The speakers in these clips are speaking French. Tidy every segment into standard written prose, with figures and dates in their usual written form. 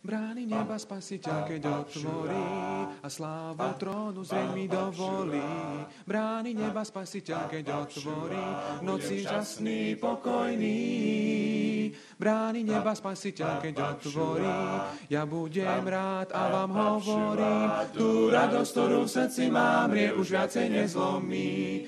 Brány neba Spasiteľ, keď otvorí a slávu trónu zrieť mi dovolí. Brány neba Spasiteľ, keď otvorí, noci žasný, pokojný. Brány neba Spasiteľ, keď otvorí, ja budem rád a vám hovorím, tú radosť, ktorú v srdci mám, už viacej nezlomí.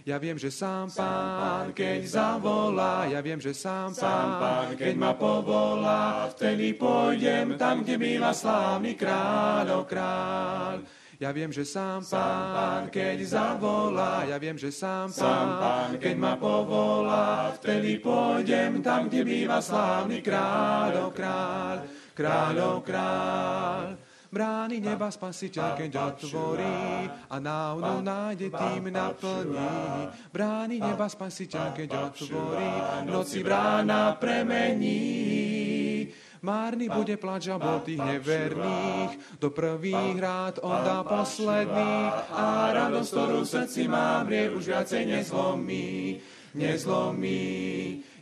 Ja viem, že sám Pán, keď zavolá, ja viem, že sám Pán, keď ma povolá, vtedy pôjdem tam, kde býva slávny kráľ, kráľ. Ja viem, že sám Pán, keď zavolá, ja viem, že sám Pán, keď ma povolá, vtedy pôjdem tam, kde býva slávny kráľ, kráľ, kráľ, kráľ. Brány neba Spasiteľ, keď otvorí a návnu nájde, tým naplní. Brány neba Spasiteľ, keď otvorí, noci brána premení. Márny bude plač a bol tých neverných, do prvých rád on dá posledných. A radosť, ktorú v srdci mám, už viacej nezlomí.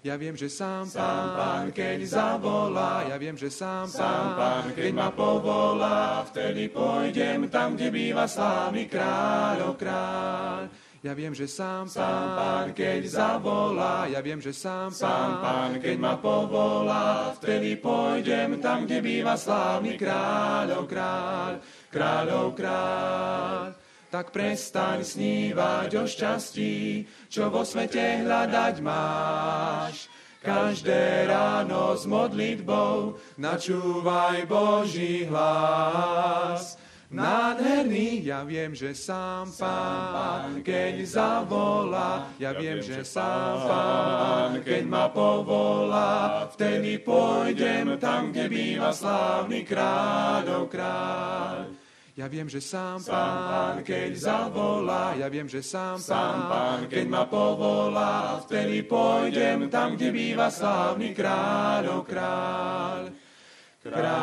Ja viem, že sám Pán, keď zavolá, ja viem, že sám Pán, keď ma povolá, vtedy pôjdem tam, kde býva slávny kráľ, kráľ. Ja viem, že sám Pán, keď zavolá, ja viem, že sám Pán, keď ma povolá, vtedy pôjdem tam, kde býva slávny kráľ, kráľ, kráľ, kráľ. Tak prestaň snívať o šťastí, čo vo svete hľadať máš. Každé ráno s modlitbou načúvaj Boží hlas. Nádherný, ja viem, že sám Pán, keď zavolá, ja viem, že sám Pán, keď ma povolá, vtedy pôjdem tam, kde býva slávny kráľ, kráľ. Ja viem, že sám Pán, keď zavolá, ja viem, že sám Pán, keď ma povolá, vtedy pôjdem tam, kde býva slávny kráľ, kráľ, kráľov,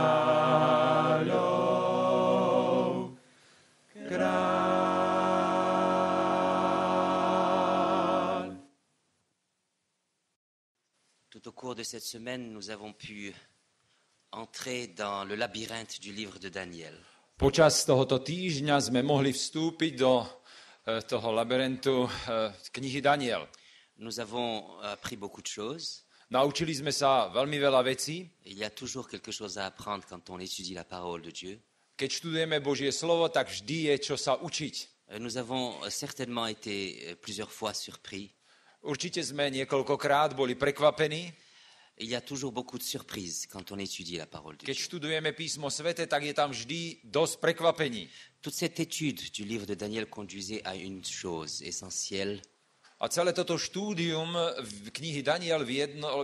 kráľ. Tout au cours de cette semaine, nous avons pu entrer dans le labyrinthe du livre de Daniel. Počas tohoto týždňa sme mohli vstúpiť do toho labyrintu knihy Daniel. Nous avons appris beaucoup de choses. Naučili sme sa veľmi veľa vecí. Il y a toujours quelque chose à apprendre quand on étudie la parole de Dieu. Keď študujeme Božie slovo, tak vždy je čo sa učiť. Nous avons certainement été plusieurs fois surpris. Určite sme niekoľkokrát boli prekvapení. Il y a toujours beaucoup de surprises quand on étudie la parole de Keď Dieu. študujeme písmo svete, tak je tam vždy dosť prekvapení. Toute cette étude du livre de Daniel conduisait à une chose essentielle. A celé toto štúdium knihy Daniel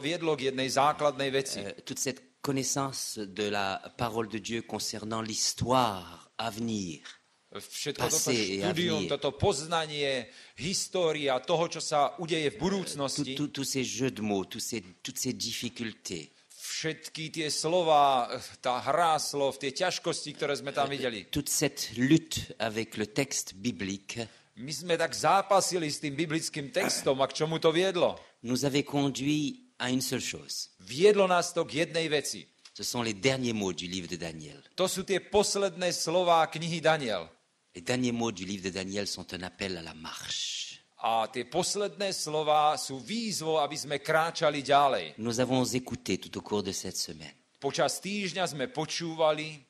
viedlo k jednej základnej veci. Toute cette connaissance de la parole de Dieu concernant l'histoire à venir. Všetko toto štúdium, toto poznanie, história toho, čo sa udeje v budúcnosti. Tous ces jeux de mots, toutes ces difficultés. Všetky tie slova, tá hra slov, tie ťažkosti, ktoré sme tam videli. Toute cette lutte avec le texte biblique. My sme tak zápasili s tým biblickým textom, a k čomu to viedlo? Nous avait conduit à une seule chose. Viedlo nás to k jednej veci. Ce sont les derniers mots du livre de Daniel. To sú tie posledné slová knihy Daniel. Les derniers mots du livre de Daniel sont un appel à la marche. A tie posledné slová sú výzvou, aby sme kráčali ďalej. Nous avons écouté tout au cours de cette semaine. Počas týždňa sme počúvali.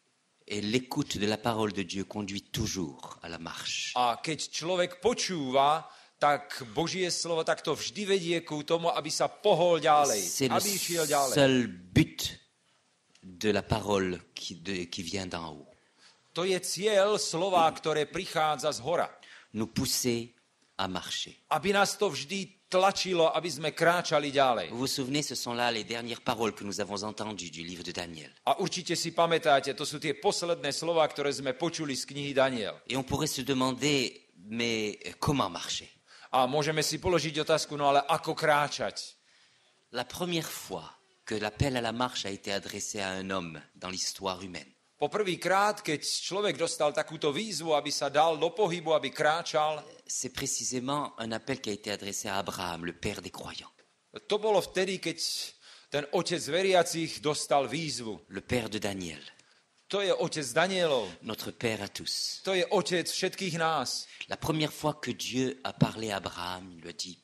Et l'écoute de la parole de Dieu conduit toujours à la marche. A keď človek počúva, tak Božie slovo takto vždy vedie ku tomu, aby sa pohol ďalej, aby išiel ďalej. C'est le seul but de la parole qui vient d'en haut. To je cieľ slova, ktoré prichádza z hora. Nous pousser à marcher. Aby nás to vždy tlačilo, aby sme kráčali ďalej. Vous vous souvenez, ce sont là les dernières paroles que nous avons entendues du livre de Daniel. A určite si pamätáte, to sú tie posledné slová, ktoré sme počuli z knihy Daniel. Et on pourrait se demander, mais comment marcher? A môžeme si položiť otázku, no ale ako kráčať? La première fois que l'appel à la marche a été adressé à un homme dans l'histoire humaine. Poprvýkrát, keď človek dostal takúto výzvu, aby sa dal do pohybu, aby kráčal, c'est précisément un appel qui a été adressé à Abraham, le père des croyants. To bolo vtedy, keď Ten otec veriacich dostal výzvu. Le père de Daniel, To je otec Danielov. notre père à tous. To je otec všetkých nás. La première fois que Dieu a parlé à Abraham, il lui a dit,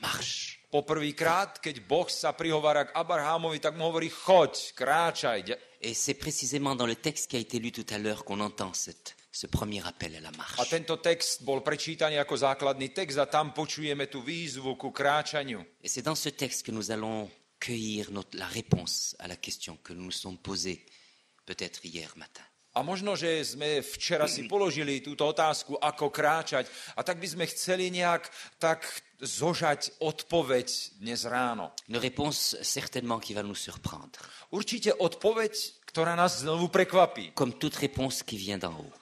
marche. Poprvýkrát, keď Boh sa prihovára k Abrahamovi, tak mu hovorí, choď, kráčaj. Et c'est précisément dans le texte qui a été lu tout à l'heure qu'on entend ce premier appel à la A marche. tento text bol prečítaný ako základný text a tam počujeme tú výzvu ku kráčaniu. Et c'est dans ce texte que nous allons cueillir la réponse à la question que nous nous sommes posée peut-être hier matin. A možno, že sme včera si položili túto otázku, ako kráčať, a tak by sme chceli nejak tak zožať odpoveď dnes ráno. Une réponse certainement qui va nous surprendre, Určite odpoveď, ktorá nás znovu prekvapí. comme toute réponse qui vient d'en haut.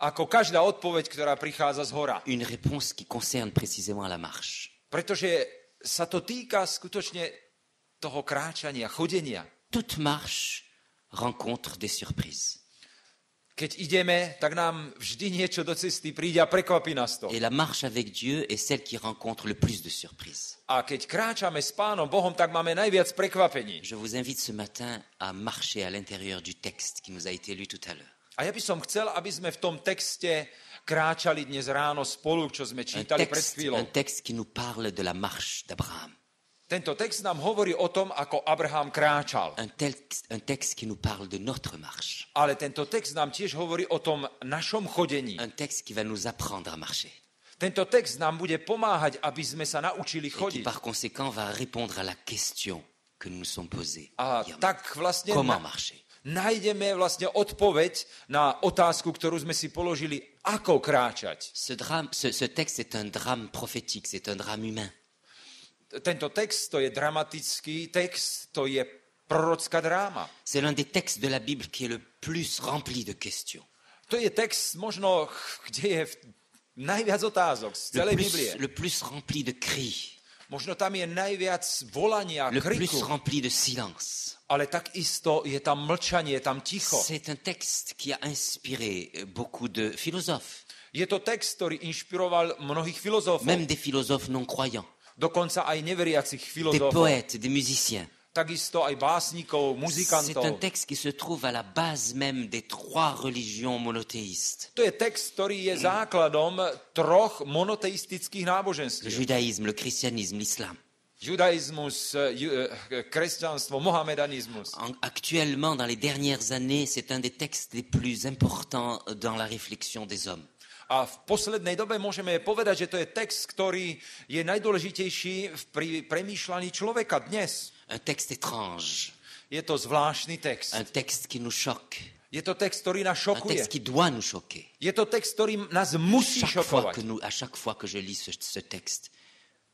Ako každá odpoveď, ktorá prichádza z hora. Une réponse qui concerne précisément la marche. Pretože sa to týka skutočne toho kráčania, chodenia. Toute marche rencontre des surprises. Keď ideme, tak nám vždy niečo do cesty príde a prekvapí nás to. Et la marche avec Dieu est celle qui rencontre le plus de surprises. A keď kráčame s Pánom Bohom, tak máme najviac prekvapení. Je vous invite ce matin à marcher à l'intérieur du texte qui nous a été lu tout à l'heure. A ja by som chcel, aby sme v tom texte kráčali dnes ráno spolu, čo sme čítali pred chvíľou. Un texte qui nous parle de la marche d'Abraham. Tento text nám hovorí o tom, ako Abraham kráčal. Un texte qui nous parle de notre marche. Ale tento text nám tiež hovorí o tom našom chodení. Un texte qui va nous apprendre à marcher. Tento text nám bude pomáhať, aby sme sa naučili Et qui chodiť. par conséquent va répondre à la question que nous nous sommes posée. A hier tak matin. vlastne Comment marcher? nájdeme vlastne odpoveď na otázku, ktorú sme si položili, ako kráčať. Ce texte est un drame prophétique, c'est un drame humain. Tento text, to je dramatický text, to je prorocká dráma. C'est l'un des textes de la Bible qui est le plus rempli de questions. To je text možno, kde je najviac otázok z celej Biblie. Le plus rempli de cris. Možno tam je najviac volania, Le plus kriku, rempli de silence. ale takisto je tam mlčanie, je tam ticho. C'est un texte qui a inspiré beaucoup de philosophes, Je to text, ktorý inšpiroval mnohých filozofov, même des philosophes non croyants, dokonca aj neveriacich des filozofov, poètes, des musiciens. takisto aj básnikov, C'est un muzikantov. texte qui se trouve à la base même des 3 religions monothéistes. To je text, ktorý je základom troch monoteistických Le náboženstiev. judaïsme, le christianisme, l'islam. Judaizmus, kresťanstvo, mohamedanizmus. Actuellement, dans les dernières années, c'est un des textes les plus importants dans la réflexion des hommes. A v poslednej dobe môžeme povedať, že to je text, ktorý je najdôležitejší pri premýšľaní človeka dnes. Un texte étrange, Je to zvláštny text. un texte qui nous choque, Je to text, ktorý nás un šokuje. texte qui doit nous choquer. Je to text, ktorý nás musí šokovať. À chaque fois que je lis ce texte,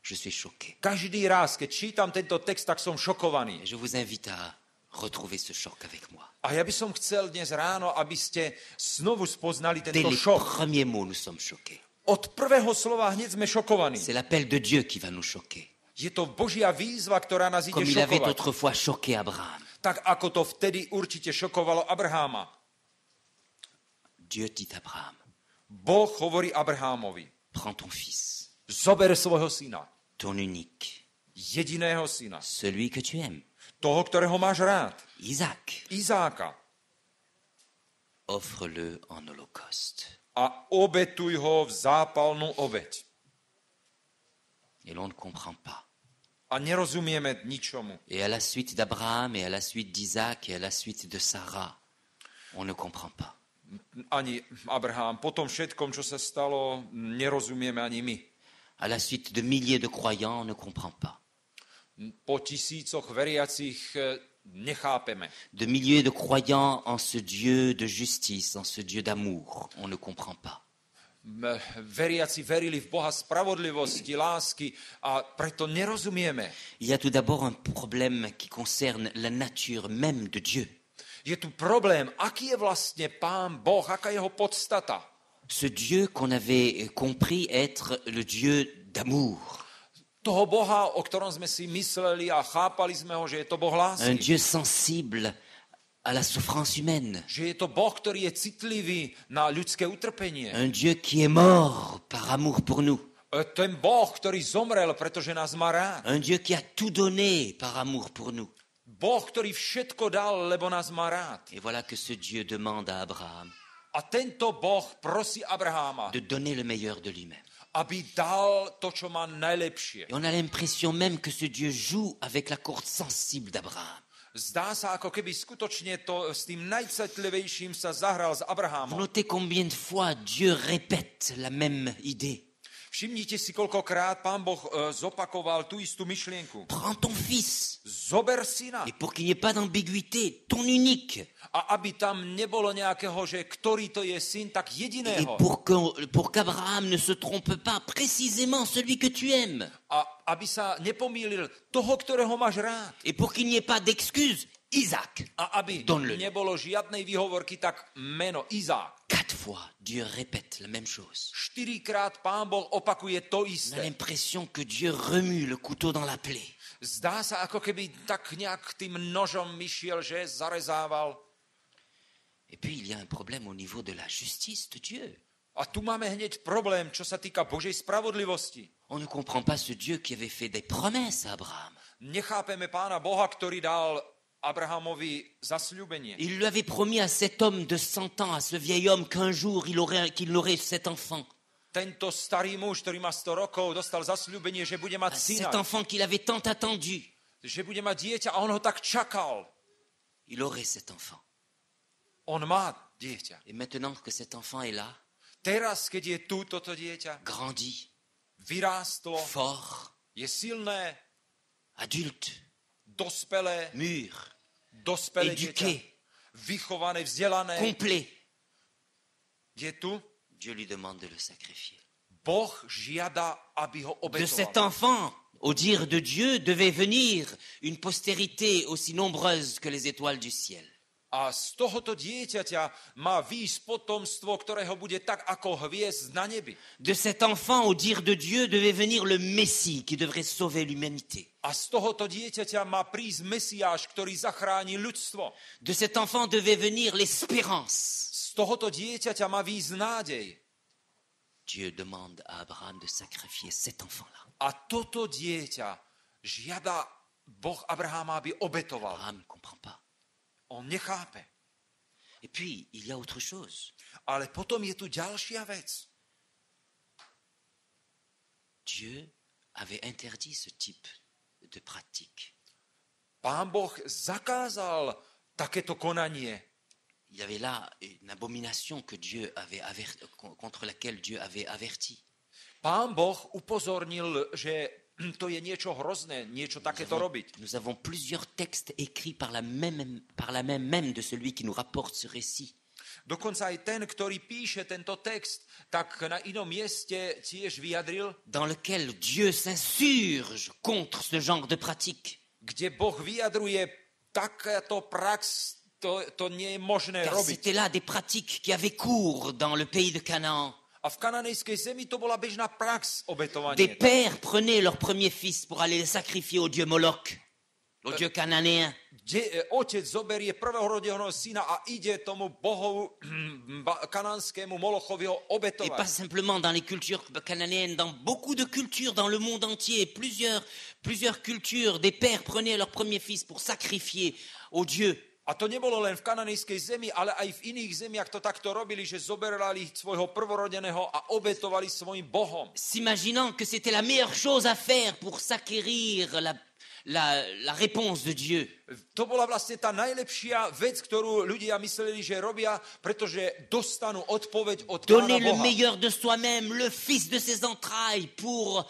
je suis choqué. Každý raz, keď čítam tento text, tak som šokovaný. Et je vous invite à retrouver ce choc avec moi. A ja by som chcel dnes ráno, aby ste znovu spoznali Dès tento les šok. premiers mots, nous sommes choqués. Od prvého slova hneď sme šokovaní. C'est l'appel de Dieu qui va nous choquer. Je to Božia výzva, ktorá nás ide Comme il avait šokovať. autrefois choqué Abraham. Tak ako to vtedy určite šokovalo Abraháma. Dieu dit à Abraham, Boh hovorí Abrahámovi, prends ton fils, zober svojho syna, ton unique, jediného syna, celui que tu aimes, toho, ktorého máš rád, Isaac, Izáka, offre-le en holocauste. a obetuj ho v zápalnú obeť. Et l'on ne comprend pas. A nerozumieme ničomu. Et à la suite d'Abraham, et à la suite d'Isaac, et à la suite de Sarah, on ne comprend pas. Ani Abraham, po tom všetkom, čo sa stalo, nerozumieme ani my. À la suite de milliers de croyants, on ne comprend pas. Po tisícoch veriacich nechápeme. De milliers de croyants en ce Dieu de justice, en ce Dieu d'amour, on ne comprend pas. Veriaci verili v Boha spravodlivosti, lásky a preto nerozumieme. Il y a tout d'abord un problème qui concerne la nature même de Dieu. Je tu problém, aký je vlastne Pán Boh, aká je jeho podstata. Ce Dieu qu'on avait compris être le Dieu d'amour. Toho Boha, o ktorom sme si mysleli a chápali sme ho, že je to Boh Un lásky. Dieu sensible à la souffrance humaine. Že je to Boh, ktorý je citlivý na ľudské utrpenie. Un Dieu qui est mort par amour pour nous. Ten Boh, ktorý zomrel, pretože nás má rád. Un Dieu qui a tout donné par amour pour nous. Boh, ktorý všetko dal, lebo nás má rád. Et voilà que ce Dieu demande à Abraham A tento Boh prosí Abraháma, de donner le meilleur de lui-même. aby dal to, čo má najlepšie. Et on a l'impression même que ce Dieu joue avec la corde sensible d'Abraham. Zdá sa, ako keby skutočne to s tým najcitlivejším sa zahral s Vous Abrahámom. notez combien de fois Dieu répète la même idée. Všimnite si, koľkokrát Pán Boh zopakoval tú istú myšlienku. Prends ton fils. Zober syna. Et pour qu'il n'y ait pas d'ambiguïté, ton unique. A aby tam nebolo nejakého, že ktorý to je syn, tak Et jediného. pour qu'Abraham ne se trompe pas, précisément celui que tu aimes. A aby sa nepomýlil toho, ktorého máš rád. Et pour qu'il n'y ait pas d'excuse, Isaac. A aby Donne-le. nebolo žiadnej výhovorky, tak meno Izák. 4 fois, Dieu répète la même chose. 4-krát Pán Boh opakuje to On a isté. l'impression que Dieu remue le couteau dans la plaie. Zdá sa, ako keby tak nejak tým nožom myšiel, že zarezával. Et puis il y a un problème au niveau de la justice de Dieu. A tu máme hneď problém, čo sa týka Božej spravodlivosti. On ne comprend pas ce Dieu qui avait fait des promesses à Abraham. Nechápeme Pána Boha, ktorý dal Abrahamovi zasľúbenie. Il lui avait promis à cet homme de 100 ans, à ce vieil homme, qu'un jour qu'il aurait cet enfant. Tento starý muž, ktorý má 100 rokov, dostal zasľúbenie, že bude mať À syna. cet enfant qu'il avait tant attendu. Že bude mať dieťa a on ho tak čakal. Il aurait cet enfant. On má dieťa. Et maintenant que cet enfant est là, Teraz, keď je tu toto dieťa, grandi, vyrástlo, fort, je silné, adulte, dospelé, mûr, dospelé éduqué, dieťa, vychované, vzdelané, complet, je tu. Dieu lui demande de le sacrifier. Boh žiada, aby ho De cet obetoval. enfant, au dire de Dieu, devait venir une postérité aussi nombreuse que les étoiles du ciel. A z tohoto dieťaťa má výjsť potomstvo, ktorého bude tak ako hviezd na nebi. De cet enfant, au dire de Dieu, devait venir le Messie qui devrait sauver l'humanité. A z tohoto dieťaťa má prísť Mesiáš, ktorý zachráni ľudstvo. De cet enfant devait venir l'espérance. Z tohoto dieťaťa má výjsť nádej. Dieu demande à Abraham de sacrifier cet enfant-là. A toto dieťa žiada Boh Abraháma, aby obetoval. Abraham ne comprend pas. On nechápe. Et puis, il y a autre chose. Ale potom je tu ďalšia vec. Dieu avait interdit ce type de pratique. Pán Boh zakázal takéto konanie. Il y avait là une abomination que Dieu avait contre laquelle Dieu avait averti. Pán Boh upozornil, že to je niečo hrozné, niečo takéto robiť. Nous avons plusieurs textes écrits par la main même de celui qui nous rapporte ce récit. Dokonca aj ten, ktorý píše tento text, tak na inom mieste tiež vyjadril, Dans lequel Dieu s'insurge contre ce genre de pratique. kde Boh vyjadruje takéto prax, to nie je možné Car robiť. c'était là des pratiques qui avaient cours dans le pays de Canaan. A v kananejskej zemi to bola bežná prax Des obetovanie. pères prenaient leur premier fils pour aller le sacrifier au dieu Moloch, au dieu cananéen. Otec zoberie prvorodeného syna a ide tomu bohu kananskému Molochovi ho Et pas obetovať. simplement dans les cultures cananéennes, dans beaucoup de cultures dans le monde entier, plusieurs cultures, des pères prenaient leur premier fils pour sacrifier au dieu. A to nebolo len v kananejskej zemi, ale aj v iných zemiach to takto robili, že zoberali svojho prvorodeného a obetovali svojim bohom. S'imaginant que c'était la meilleure chose à faire pour s'acquérir la réponse de Dieu. To bola vlastne tá najlepšia vec, ktorú ľudia mysleli, že robia, pretože dostanú odpoveď od Pána Donner le Boha. meilleur de soi-même, le fils de ses entrailles, pour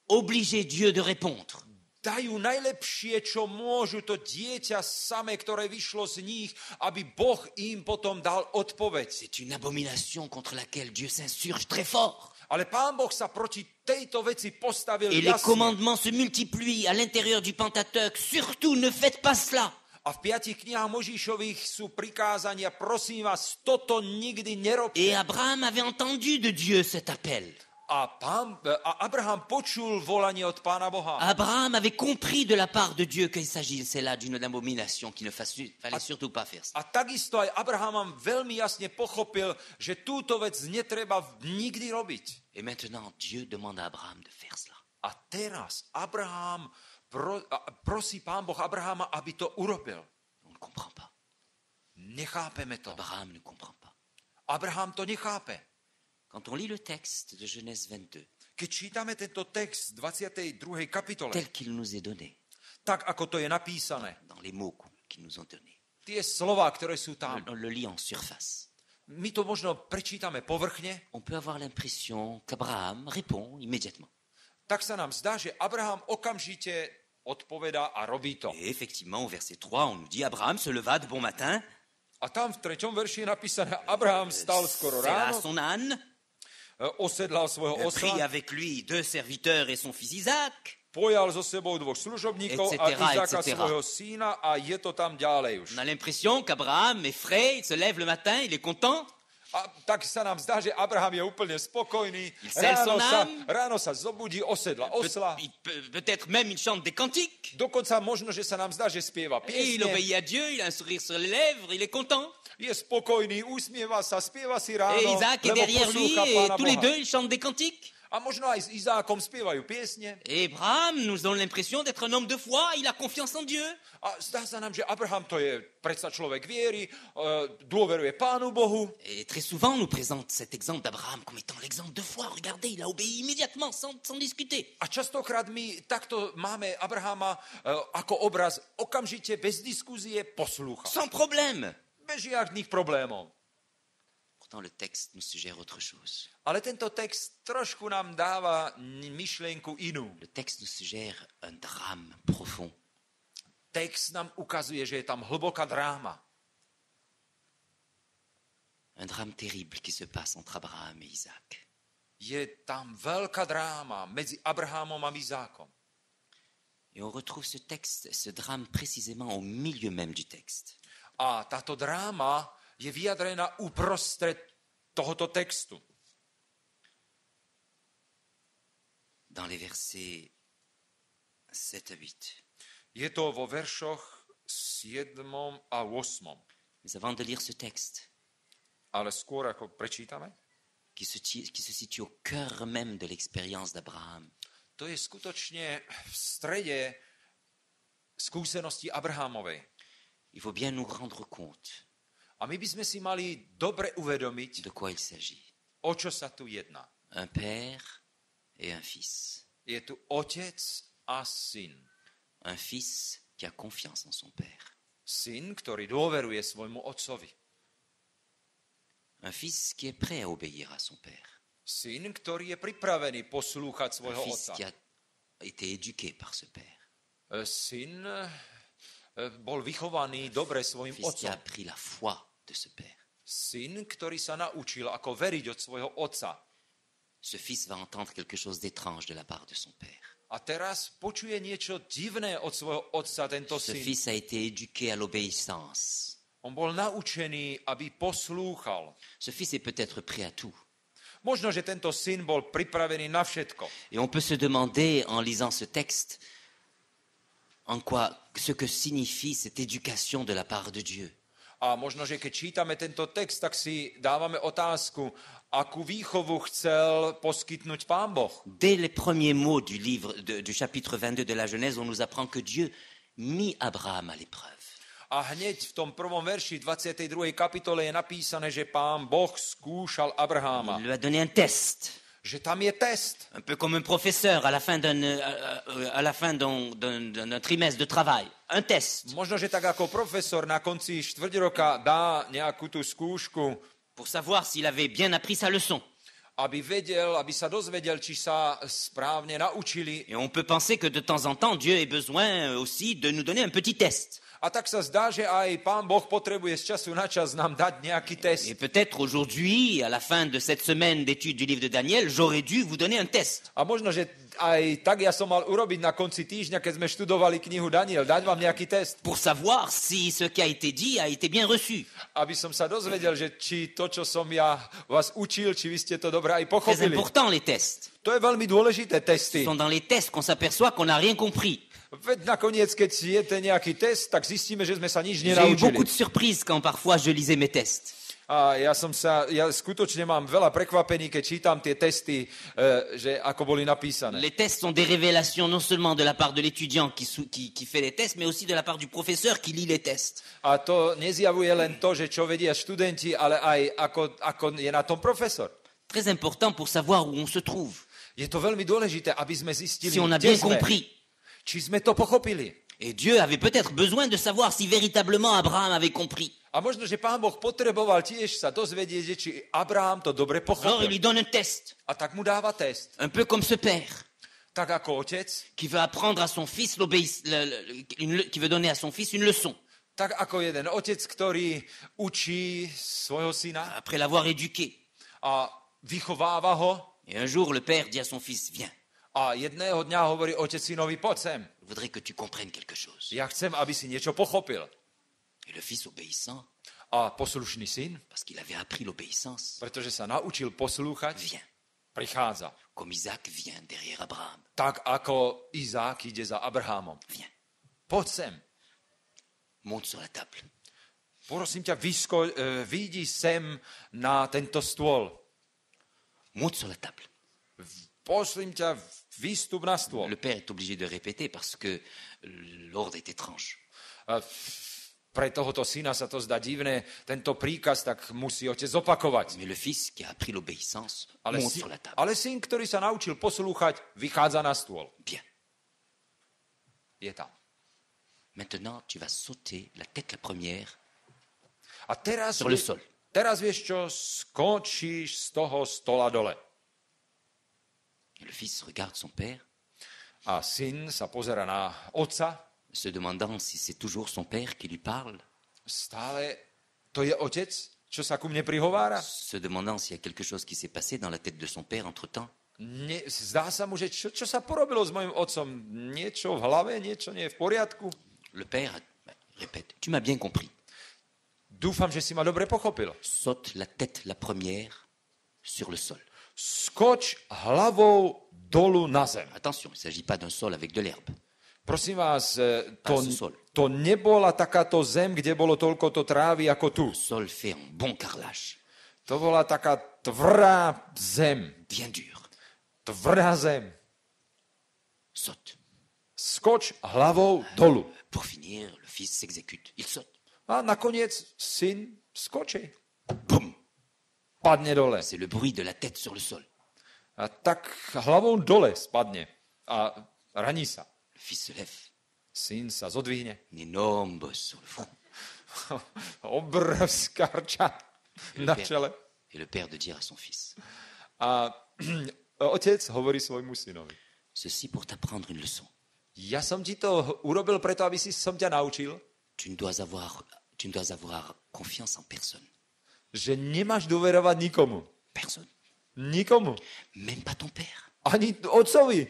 obliger Dieu de répondre. Dajú najlepšie, čo môžu, to dieťa samé, ktoré vyšlo z nich, aby Boh im potom dal odpoveď. C'est une abomination contre laquelle Dieu s'insurge très fort. Ale Pán Boh sa proti tejto veci postavil Et les jasne. commandements se multiplient à l'intérieur du Pentateuque. Surtout, ne faites pas cela. A v 5 knihách Možišových sú prikázania, prosím vás, toto nikdy nerobte. Et Abraham avait entendu de Dieu cet appel. A Abraham počul volanie od Pána Boha. Abraham avait compris de la part de Dieu qu'il s'agissait là d'une abomination, qu'il ne fallait surtout pas faire ça. A takisto aj Abraham veľmi jasne pochopil, že túto vec netreba nikdy robiť. Et maintenant, Dieu demande à Abraham de faire cela. A teraz Abraham prosí Pán Boh Abraháma, aby to urobil. On ne comprend pas. Nechápeme to. Abraham ne comprend pas. Abraham to nechápe. Quand on lit le texte de Genèse 22, Keď čítame tento text 22. kapitole, tel qu'il nous est donné, tak ako to je napísané, dans les mots qu'ils nous ont donnés, tie slova, ktoré sú tam, on le lit en surface. my to možno prečítame povrchne, On peut avoir l'impression qu'Abraham répond immédiatement. tak sa nám zdá, že Abraham okamžite odpovedá a robí to. Et effectivement, au verset 3, on nous dit Abraham se leva de bon matin, A tam v 3. verši je napísané, Abraham stal skoro sella ráno, son âne, osedlal svojho prit osla, avec lui 2 serviteurs et son fils Isaac. pojal so sebou 2 služobníkov a Etc., Izáka etc. svojho syna a je to tam ďalej už. On a l'impression qu'Abraham est frais, il se lève le matin, il est content. A tak sa nám zdá, že Abraham je úplne spokojný. Il sert son âme. Ráno sa zobudí, osedla osla. Peut-être même il chante des cantiques. Dokonca možno, že sa nám zdá, že spieva Et il piesne. obéit à Dieu, il a un sourire sur les lèvres, il est content. Je spokojný, usmieva sa, spieva si ráno, Et Isaac est lebo derrière lui poslúcha et Pána tous les Boha. deux, ils chantent des cantiques. A možno aj s Izákom spievajú piesne. Et Abraham nous donne l'impression d'être un homme de foi, il a confiance en Dieu. A zdá sa nám, že Abraham to je predsa človek viery, dôveruje Pánu Bohu. Et très souvent, on nous présente cet exemple d'Abraham comme étant l'exemple de foi. Regardez, il a obéi immédiatement, sans discuter. A častokrát my takto máme Abrahama ako obraz okamžite, bez diskúzie, poslúcha. Sans problème. Bez žiadnych problémov. Pourtant, le texte nous suggère autre chose. Ale tento text trošku nám dáva myšlienku inú. Le texte nous suggère un drame profond. Text nám ukazuje, že je tam hlboká dráma. Un drame terrible qui se passe entre Abraham et Isaac. Je tam veľká dráma medzi Abrahamom a Izákom. Et on retrouve ce texte, ce drame précisément au milieu même du texte. A táto dráma je vyjadrená uprostred tohoto textu. Dans les versets 7 à 8. Je to vo veršoch 7. a 8. Mais avant de lire ce texte, Ale skôr ako prečítame, qui se situe au cœur même de l'expérience d'Abraham, to je skutočne v strede skúsenosti Abrahamovej. il faut bien nous rendre compte A my by sme si mali dobre uvedomiť, de quoi il s'agit. o čo sa tu jedná. Un père et un fils. Je tu otec a syn. Un fils qui a confiance en son père. Syn, ktorý dôveruje svojmu otcovi. Un fils qui est prêt à obéir à son père. Syn, ktorý je pripravený poslúchať Un svojho fils otca. qui a été éduqué par ce père. Syn bol vychovaný dobre Un svojim fils qui a otcom. appris la foi de ce père. Syn, ktorý sa naučil, ako veriť od svojho otca. Ce fils va entendre quelque chose d'étrange de la part de son père. A teraz počuje niečo divné od svojho otca, tento Ce syn. fils a été éduqué à l'obéissance. On bol naučený, aby poslúchal. Ce fils est peut-être prêt à tout. Možno, že tento syn bol pripravený na všetko. Et on peut se demander, en lisant ce texte, en quoi, ce que signifie cette éducation de la part de Dieu. A možno, že keď čítame tento text, tak si dávame otázku, akú výchovu chcel poskytnúť Pán Boh. Dès les premiers mots du livre, du chapitre 22 de la Genèse, on nous apprend que Dieu mit Abraham à l'épreuve. A hneď v tom prvom verši 22. kapitole je napísané, že Pán Boh skúšal Abraháma. Il lui a donné un test, Že tam je test. un peu comme un professeur à la fin d'un trimestre de travail. Un test Možno, že tak ako profesor na konci štvrť roka dá nejakú tú skúšku, pour savoir s'il avait bien appris sa leçon. aby sa dozvedel, či sa správne naučili. Et on peut penser que de temps en temps, Dieu ait besoin aussi de nous donner un petit test. A tak sa zdá, že aj Pán Boh potrebuje z času na čas nám dať nejaký test. Et peut-être aujourd'hui, à la fin de cette semaine d'étude du livre de Daniel, j'aurais dû vous donner un test. A možno, že aj tak ja som mal urobiť na konci týždňa, keď sme študovali knihu Daniel, dať vám nejaký test, Pour savoir si ce qui a été dit a été bien reçu. aby som sa dozvedel, že či to, čo som ja vás učil, či vy ste to dobre aj Très pochopili. important, les tests. To je veľmi dôležité, Ce testy. sont dans les tests qu'on s'aperçoit qu'on n'a rien compris. Veď nakoniec, keď je ten nejaký test, tak zistíme, že sme sa nič J'ai eu beaucoup nenaučili. de surprises quand parfois je lisais mes tests. A ja skutočne mám veľa prekvapení, keď čítam tie testy, že ako boli napísané. Les tests sont des révélations non seulement de la part de l'étudiant qui fait les tests, mais aussi de la part du professeur qui lit les tests. A to nezjavuje len to, že čo vedia študenti, ale aj ako je na tom profesor. Très important pour savoir où on se trouve. Je to veľmi dôležité, aby sme zistili, Si on a kde bien sme. compris. Či sme to pochopili. Et Dieu avait peut-être besoin de savoir si véritablement Abraham avait compris. A možno, že Pán Boh potreboval tiež sa dozvedieť, že či Abraham to dobre Alors il pochopil. lui donne un test, A tak mu dáva test. un peu comme ce père Tak ako otec, qui veut apprendre à son fils qui veut donner à son fils une leçon tak ako jeden otec, ktorý učí svojho syna après l'avoir éduqué. a vychováva ho. Et un jour le père dit à son fils, viens, A jedného dňa hovorí otec synovi, poď sem. je voudrais que tu comprennes quelque chose. Ja chcem, aby si niečo pochopil. Et le fils obéissant, A poslušný syn, parce qu'il avait appris l'obéissance, pretože sa naučil poslúchať, vient, prichádza. comme Isaac vient derrière Abraham. Tak ako Izák ide za Abrahamom. Viens, Poď sem. monte sur la table. Prosím ťa, vyjdi sem na tento stôl. Monte sur la table. Prosím ťa, výstup na stôl. Le père est obligé de répéter parce que l'ordre est étrange. A pre tohoto syna sa to zdá divné, tento príkaz, tak musí otec opakovať. Mais le fils qui a appris l'obéissance monte sur la table. Ale syn, ktorý sa naučil poslúchať, vychádza na stôl. Bien. Je tam. Maintenant, tu vas sauter la tête la première A teraz, sur le sol. teraz vieš čo, skočíš z toho stola dole. Et le fils regarde son père, A syn sa pozera na otca, se demandant si c'est toujours son père qui lui parle, stále to je otec, čo sa ku mne prihovára. se demandant s'il y a quelque chose qui s'est passé dans la tête de son père entre-temps. Zdá sa mu, že čo sa porobilo s mojim otcom? Niečo v hlave, niečo nie je v poriadku? Le père répète, tu m'as bien compris. Dúfam, že si ma dobre pochopil. Saute la tête la première sur le sol. Skoč hlavou dolu na zem. Attention, il ne s'agit pas d'un sol avec de l'herbe. Prosím vás, Pas ce sol. to nebola takáto zem, kde bolo toľko to trávy ako tu. Le sol fait un bon carrelage, To bola taká tvrdá zem. bien dur. Tvrdá zem. Saute. Skoč hlavou dolu. Pour finir, le fils s'exécute. Il saute. A nakoniec syn skočí. Boum. Padne dole. C'est le bruit de la tête sur le sol. A tak hlavou dole spadne. A raní sa. Le fils se lève. Syn sa zodvihne. Une énorme bosse sur le front. Obrovská rča na čele. Et le père de dire à son fils, A otec hovorí svojmu synovi. ceci pour t'apprendre une leçon. Ja som ti to urobil preto, aby som ťa naučil, Tu ne dois avoir confiance en personne. že nemáš dôverovať nikomu. Personne. Nikomu. Même pas ton père. Ani otcovi.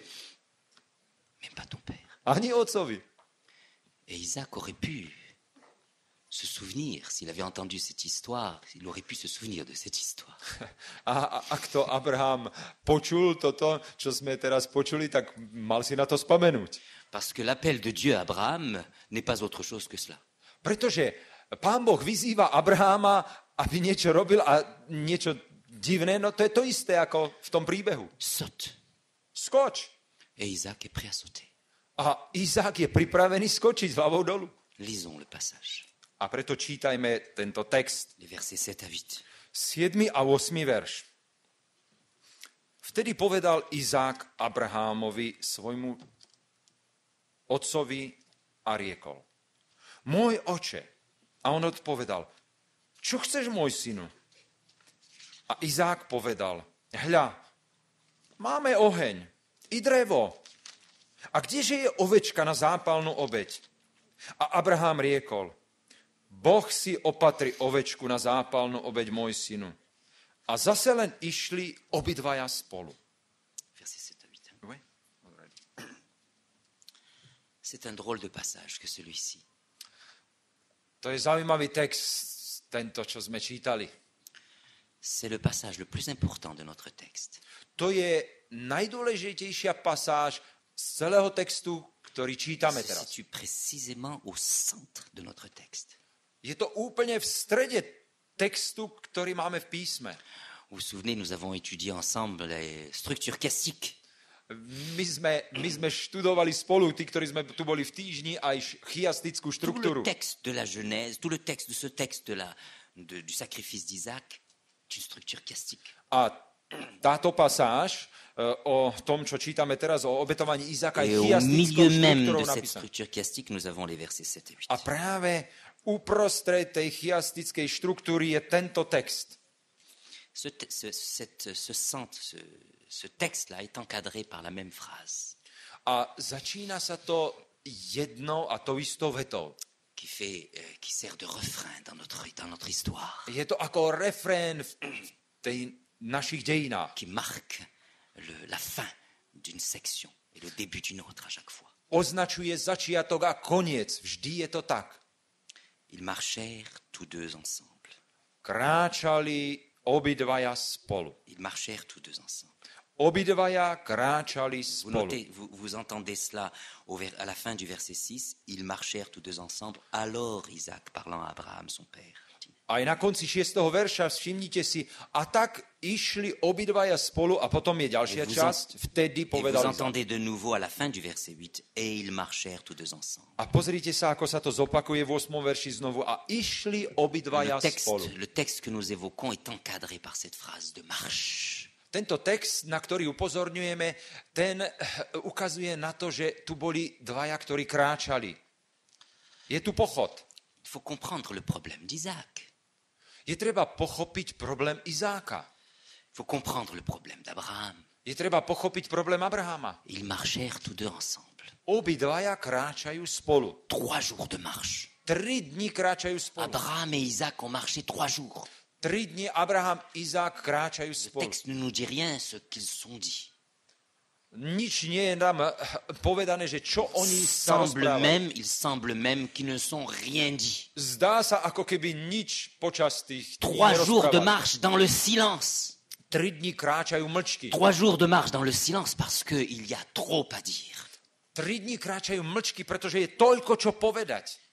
Même pas ton père. Ani otcovi. Et Isaac aurait pu se souvenir, s'il avait entendu cette histoire, il aurait pu se souvenir de cette histoire. A ak to Abraham počul toto, čo sme teraz počuli, tak mal si na to spomenúť. Parce que l'appel de Dieu à Abraham n'est pas autre chose que cela. Pretože Pán Boh vyzýva Abraháma, aby niečo robil a niečo divné, no to je to isté ako v tom príbehu. Saute. Skoč. Et Isaac est prêt à sauter. A Izák je pripravený skočiť hlavou dolu. Lisons le passage. A preto čítajme tento text. Les versets 7 à 8. 7. a 8. verš. Vtedy povedal Izák Abrahámovi, svojmu otcovi, a riekol: Môj oče. A on odpovedal: Čo chceš, môj synu? A Izák povedal: Hľa, máme oheň i drevo. A kdeže je ovečka na zápalnú obeť? A Abraham riekol: Boh si opatri ovečku na zápalnú obeť, môj synu. A zase len išli obidvaja spolu. Versets 7 à 8. C'est un drôle de passage que celui-ci. To je zaujímavý text, tento, čo sme čítali. C'est le passage le plus important de notre texte. To je najdôležitejšia pasáž z celého textu, ktorý čítame Se teraz. situe précisément au centre de notre texte. Je to úplne v strede textu, ktorý máme v písme. Vous vous souvenez, nous avons étudié ensemble les structures chiastiques. My sme študovali spolu, tí, ktorí sme tu boli v týždni, aj chiastickú Tout le štruktúru. texte de la Genèse, tout le texte de ce texte du sacrifice d'Isaac, est une structure chiastique. A táto pasáž o tom, čo čítame teraz, o obetovaní Izáka, Et je au chiastickou milieu même štruktúrou de cette napísaná. structure chiastique, nous avons les versets 7 et 8. A práve uprostred tej chiastickej štruktúry je tento text. Ce texte-là est encadré par la même phrase A začína sa to jednou a tou istou vetou. qui sert de refrain dans notre histoire, Je to ako refrén v tej našich dejinách. qui marque la fin d'une section et le début d'une autre à chaque fois. Označuje začiatok a koniec. Vždy je to tak. Ils marchèrent tous deux ensemble. Kráčali obidvaja spolu. Ils marchèrent tous deux ensemble. Obidvaja kráčali Vous spolu. notez, vous entendez cela à la fin du verset 6. Ils marchèrent tous deux ensemble. Alors Isaac, parlant à Abraham, son père, dit, Aj na konci 6. verša všimnite si, a tak išli obidvaja spolu a potom je ďalšia Et vous časť, vtedy et vous povedal Izák. entendez de nouveau à la fin du verset 8. Et ils marchèrent tous deux ensemble. A pozrite sa, ako sa to zopakuje v 8. verši znovu. A išli obidvaja spolu. Le texte que nous évoquons est encadré par cette phrase de marche. Tento text, na ktorý upozorňujeme, ten ukazuje na to, že tu boli dvaja, ktorí kráčali. Je tu pochod. Il faut comprendre le problème d'Isaac. Je treba pochopiť problém Izáka. Il faut comprendre le problème d'Abraham. Je treba pochopiť problém Abrahama. Ils marchèrent tous deux ensemble. Obidvaja kráčajú spolu. 3 jours de marche. 3 dni kráčajú spolu. Abraham et Isaac ont marché 3 jours. 3 dni Abraham, Izák kráčajú Le spolu. texte ne nous dit rien ce qu'ils sont dit. Nič nie je nám povedané, že čo oni sa rozprávali. Il semble même qu'ils ne sont rien dit. Zdá sa, ako keby nič počas tých 3 jours de nerozprávali. marche dans le silence. 3 dni kráčajú mlčky. 3 jours de marche dans le silence parce qu'il y a trop à dire. 3 dni kráčajú mlčky, pretože je toľko, čo povedať.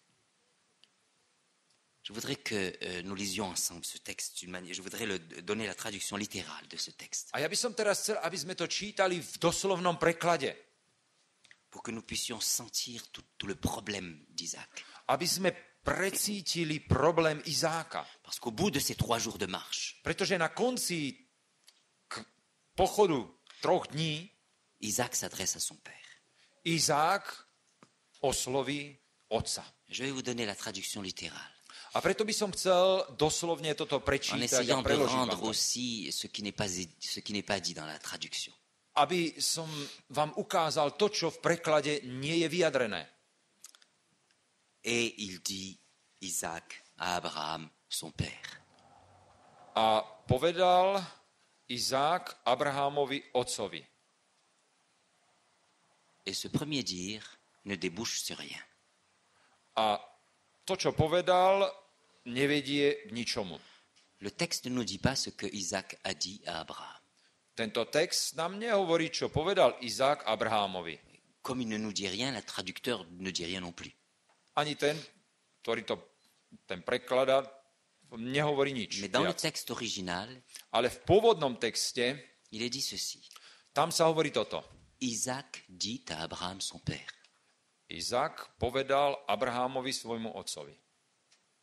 Je voudrais que nous lisions ensemble ce texte d'une manière. Je voudrais donner la traduction littérale de ce texte A ja by som teraz chcel, aby sme to čítali v doslovnom preklade. pour que nous puissions sentir tout le problème d'Isaac. Aby sme precítili problém Izáka. Parce qu'au bout de ces 3 jours de marche, Pretože na konci pochodu 3 dní Isaac s'adresse à son père. Izák osloví otca. Je vais vous donner la traduction littérale, A preto by som chcel doslovne toto en prečítať a essayant de preložiť rendre vám to. aussi ce qui n'est pas dit dans la traduction. Aby som vám ukázal to, čo v preklade nie je vyjadrené. Et il dit Isaac à Abraham, son père. A povedal Izák Abrahamovi otcovi. Et ce premier dire ne débouche sur rien. A to, čo povedal, nevedie k ničomu. Le texte ne nous dit pas ce que Isaac a dit à Abraham. Tento text nám nehovorí, čo povedal Izák Abrahamovi. Comme il ne nous dit rien, le traducteur ne dit rien non plus. Ani ten, ktorý ten prekladá, nehovorí nič. Mais dans le viac. texte original, Ale v pôvodnom texte, il est dit ceci. tam sa hovorí toto. Isaac dit à Abraham, son père. Izák povedal Abrahamovi svojmu otcovi.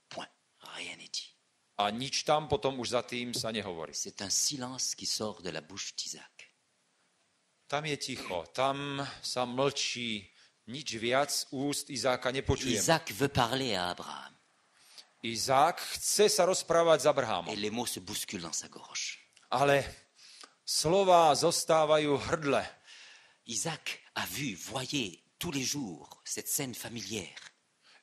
Point. Rien n'est dit. A nič tam potom už za tým sa nehovorí. C'est un silence qui sort de la bouche d'Isaac. Tam je ticho, tam sa mlčí, nič viac úst Izáka nepočujeme. Isaac veut parler à Abraham. Izák chce sa rozprávať s Et Abrahamom, les mots se bousculent dans sa gorge. ale slová zostávajú hrdle. Isaac a vu, voyez, tous les jours, cette scène familière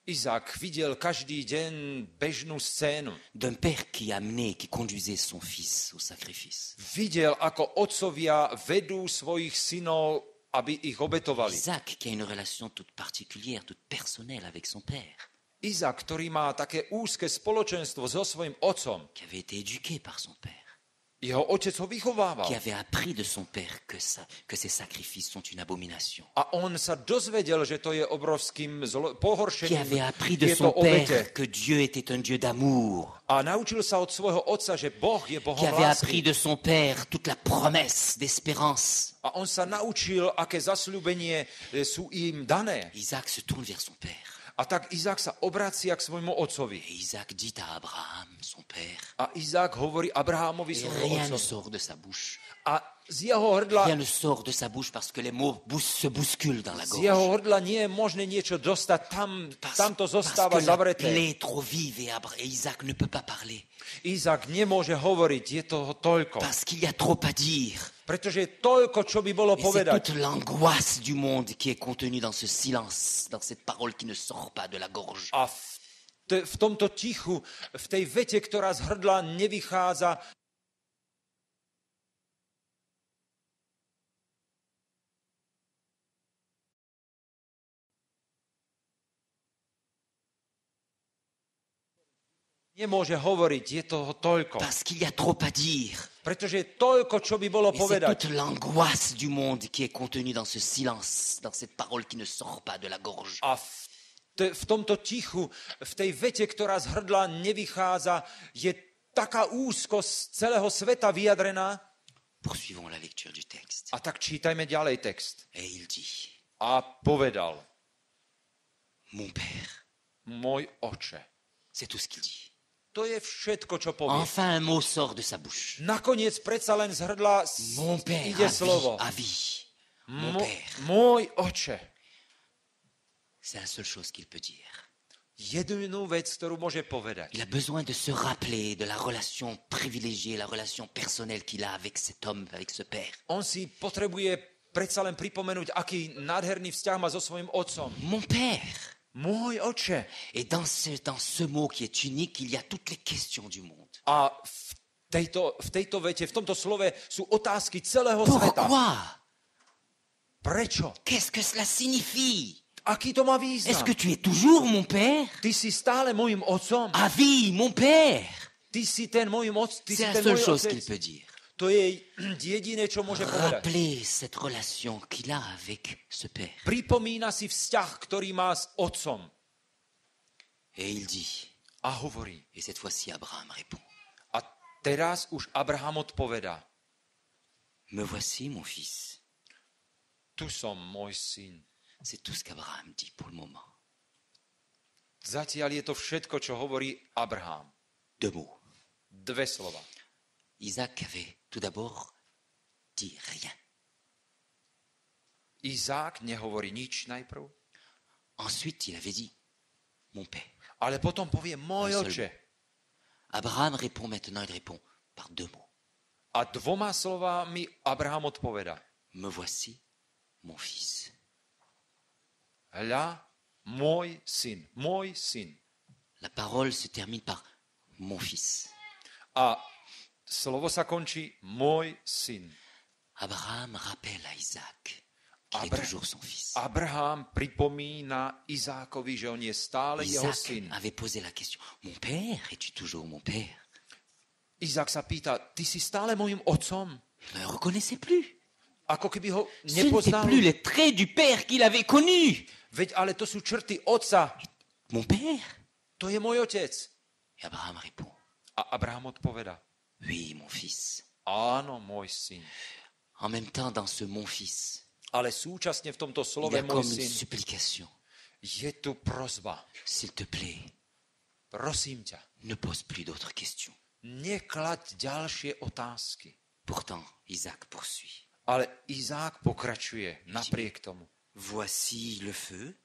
Izák videl každý deň bežnú scénu. d'un père qui amenait, qui conduisait son fils au sacrifice. Videl, ako otcovia vedú svojich synov, aby ich obetovali. Isaac qui a une relation toute particulière, toute personnelle avec son père, Izák, ktorý má také úzke spoločenstvo so svojím otcom, qui avait été éduqué par son père. Jeho otec ho vychovával. qui avait appris de son père que ses sacrifices sont une abomination, A on sa dozvedel, že to je obrovským qui pohoršením avait appris de tieto son père obete. que Dieu était un Dieu d'amour, A naučil sa od svojho otca, že Boh je Bohom qui avait appris lásky. de son père toute la promesse d'espérance. A on sa naučil, aké zasľúbenie sú im dané. Isaac se tourne vers son père. A tak Izák sa obracia k svojmu otcovi. Et Isaac dit à Abraham, son père, A Izák hovorí Abrahamovi et svojmu rien ne otcovi. sort de sa bouche. A z jeho hrdla, Rien ne sort de sa bouche parce que les mots se bousculent dans la z jeho gorge. hrdla nie je možné niečo dostať, tam to Parce zostáva que la zavreté. plaie est trop vive et Isaac ne peut pas parler. Izák nemôže hovoriť, je toho toľko. Parce qu'il y a trop à dire. Pretože je toľko, čo by bolo Et c'est povedať. toute l'angoisse du monde qui est contenue dans ce silence, dans cette parole qui ne sort pas de la gorge. A v tomto tichu, v tej vete, ktorá z hrdla nevychádza, nemôže hovoriť, je toho toľko. Parce qu'il y a trop à dire. Pretože je toľko, čo by bolo Et c'est povedať. toute l'angoisse du monde qui est contenue dans ce silence, dans cette parole qui ne sort pas de la gorge. A v tomto tichu, v tej vete, ktorá z hrdla nevychádza, je taká úzkosť celého sveta vyjadrená. Poursuivons la lecture du texte. A tak čítajme ďalej text. Et il dit, A povedal, mon père, môj oče. c'est tout ce qu'il dit. To je všetko, čo povie. Enfin un mot sort de sa bouche. Nakoniec predsa len z hrdla Mon père, ide slovo. à vie. Mon père. Môj oče. C'est la seule chose qu'il peut dire. Jedinú vec, ktorú môže povedať. Il a besoin de se rappeler de la relation privilégiée, la relation personnelle qu'il a avec cet homme, avec ce père. On si potrebuje predsa len pripomenúť, aký nádherný vzťah má so svojím otcom. Mon père. Môj oče. Et dans ce mot qui est unique, il y a toutes les questions du monde. A v tejto vete, v tomto slove sú otázky celého sveta. Pourquoi? Prečo? Qu'est-ce que cela signifie? Aký to má Est-ce význam? que tu es toujours mon père? Ty si stále môjim otcom. À vie, mon père. Ty si ten môjim otcom. Ty si C'est la ten seule môj chose otec. qu'il peut dire. To je jediné, čo môže povedať. Rappeler cette relation qu'il a avec ce père. Pripomína si vzťah, ktorý má s otcom. Et il dit, A hovorí. et cette fois-ci Abraham répond, A teraz už Abraham odpovedá. me voici mon fils. Tu som môj syn. C'est tout ce qu'Abraham dit pour le moment. Zatiaľ je to všetko, čo hovorí Abraham. Deux mots. Dve slova. Isaac avait tout d'abord dit rien. Izák nehovorí nič najprv, Ensuite, il avait dit mon père. ale potom povie môj Un seul oče. Abraham répond maintenant, il répond par deux mots. A dvoma slovami Abraham odpoveda. Me voici mon fils. Hľa, môj syn, môj syn. La parole se termine par mon fils. A slovo sa končí môj syn. Abraham rappelle à Isaac qu'il est Abra- toujours son fils. Abraham pripomína Izákovi, že on je stále jeho Isaac syn. avait posé la question, mon père, es-tu toujours mon père? Izák sa pýta, ty si stále môjim otcom? Il ne le reconnaissait plus. Ako keby ho Ce n'étaient nepoznal. plus les traits du père qu'il avait connu. Veď ale to sú črty otca. Mon père? To je môj otec. Et Abraham répond, A Abraham odpoveda. oui, mon fils. Áno, môj syn. En même temps, dans ce mon fils, Ale súčasne v tomto il slove y a môj comme une syn supplication. je tu prozba. S'il te plaît, Prosím ťa, ne pose plus d'autres questions. neklaď ďalšie otázky. Pourtant, Isaac poursuit. Ale Izák pokračuje napriek tomu. Voici le feu,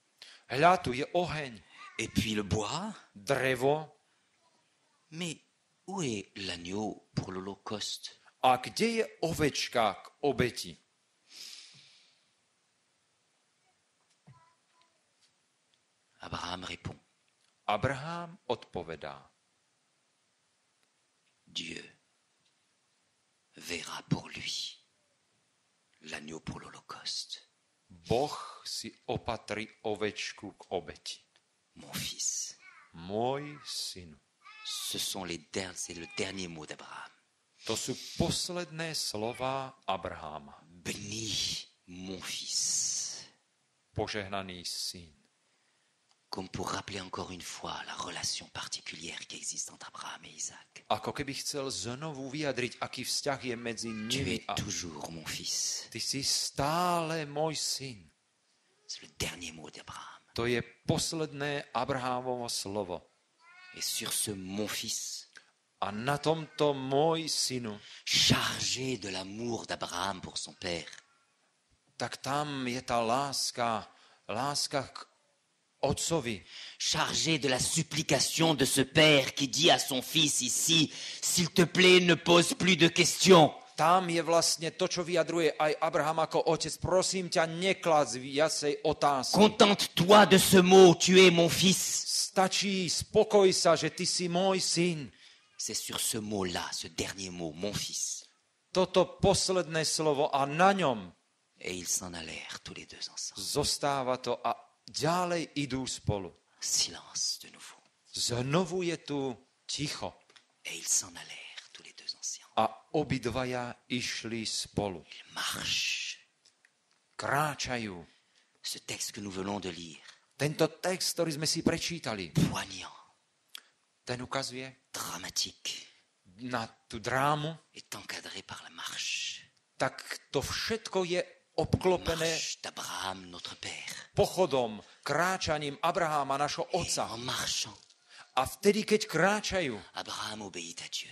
Hľa, tu je oheň, et puis le bois. drevo. Mais où est l'agneau pour l'Holocauste? A kde je ovečka k obeti? Abraham répond, Abraham odpovedá. Dieu verra pour lui l'agneau pour l'Holocauste, Boh si opatrí ovečku k obeti. mon fils. Môj syn. C'est le dernier mot d'Abraham. To sú posledné slova Abraháma. Bénis mon fils. Požehnaný syn. Comme pour rappeler encore une fois la relation particulière qui existe entre Abraham et Isaac. Ako keby chcel znovu vyjadriť, aký vzťah je medzi Tu nimi. es A toujours mon fils. ty si stále môj syn. C'est le dernier mot d'Abraham. To je posledné Abrahámovo slovo. Et sur ce mon fils, A na tomto môj synu, chargé de l'amour d'Abraham pour son père, tak tam je tá láska k otcovi. chargé de la supplication de ce père qui dit à son fils ici, s'il te plaît, ne pose plus de questions. Tam je vlastne to, čo vyjadruje aj Abraham ako otec. Prosím ťa, nekládz viacej otázky. Contente-toi de ce mot, tu es mon fils. Stačí, spokoj sa, že ty si môj syn. C'est sur ce mot-là, ce dernier mot, mon fils. Toto posledné slovo a na ňom Et ils s'en allèrent tous les deux ensemble. zostáva to a ďalej idú spolu. Silence de nouveau. Znovu je tu ticho Et ils s'en allèrent tous les deux ensemble. a obidvaja išli spolu. Ils marchent. Kráčajú. Ce texte que nous venons de lire, Tento text, ktorý sme si prečítali, poignant, ten ukazuje dramatique, na tú drámu, est encadré par la marche. tak to všetko je obklopené Marche d'Abraham, notre père. pochodom, kráčaním Abraháma, našho Et otca. en marchant, A vtedy, keď kráčajú, Abraham obéit à Dieu.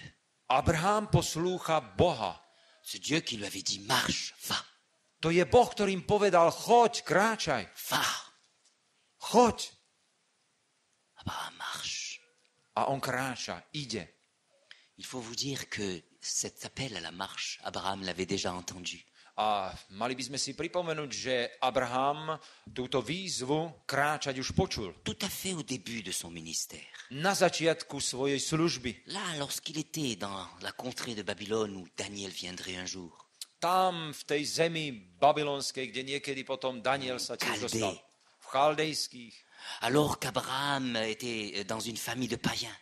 Abraham poslúcha Boha. Ce Dieu qui lui avait dit, marche, va, To je Boh, ktorý im povedal, choď, kráčaj, va. choď. Abraham marche. A on kráča, ide. Il faut vous dire que cet appel à la marche, Abraham l'avait déjà entendu. A mali by sme si pripomenúť, že Abraham túto výzvu kráčať už počul. Tout à fait au début de son ministère. Na začiatku svojej služby. Là, lorsqu'il était dans la contrée de Babylone où Daniel viendrait un jour. Tam, v tej zemi babylonskej, kde niekedy potom Daniel sa tiež dostal. V chaldejských. Alors qu'Abraham était dans une famille de païens.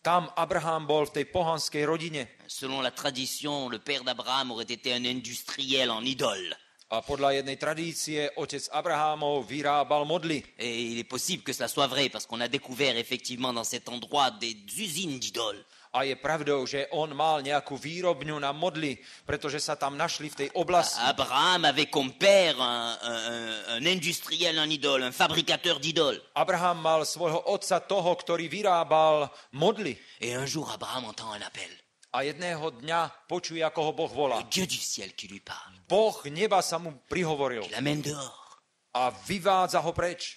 Tam Abraham bol v tej pohanskej rodine. Selon la tradition, le père d'Abraham aurait été un industriel en idole. A podľa jednej tradície otec Abrahamov vyrábal modly. Et il est possible que cela soit vrai parce qu'on a découvert effectivement dans cet endroit des usines d'idoles. A je pravdou, že on mal nejakú výrobňu na modly, pretože sa tam našli v tej oblasti. Abraham avait comme père un industriel en idole, un fabricateur d'idoles. Abraham mal svojho otca toho, ktorý vyrábal modly. Et un jour, Abraham entend un appel. A jedného dňa počuje, ako ho Boh volá. Le Dieu du ciel qui lui parle. Boh neba sa mu prihovoril Il l'amène dehors. a vyvádza ho preč.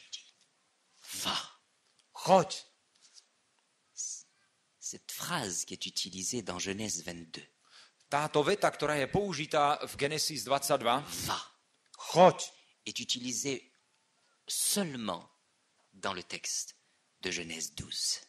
Va. Choď. Cette phrase qui est utilisée dans Genèse 22. Táto veta, ktorá je použitá v Genesis 22, Va. choď, Est utilisée seulement dans le texte de Genèse 12.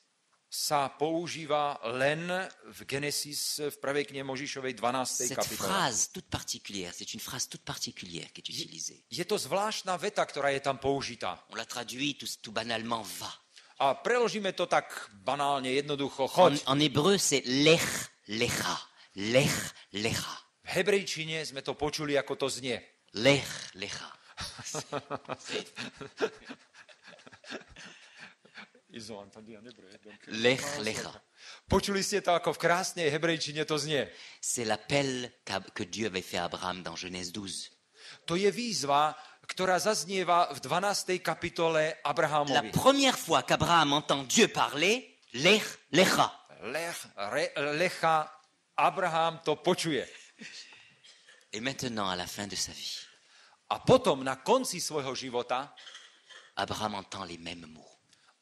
sa používa len v Genesis v prvej knihe Možišovej 12. Cette kapitole. phrase toute particulière, c'est une phrase toute particulière qui est utilisée. Je to zvláštna veta, ktorá je tam použitá. On la traduit tout banalement va. A preložíme to tak banálne, jednoducho, En, choď. en hébreu, c'est lech lecha. Lech lecha. V hebrejčine sme to počuli, ako to znie. Lech lecha. Lech lecha. Počuli ste to, ako v krásnej hebrejčine to znie. C'est l'appel que Dieu avait fait à Abraham dans Genèse 12. To je výzva, ktorá zaznieva v 12. kapitole La Abrahamovi. première fois qu'Abraham entend Dieu parler, lech lecha. Lecha, Abraham to počuje. Et maintenant, à la fin de sa vie, A potom na konci svojho života Abraham entend les mêmes mots.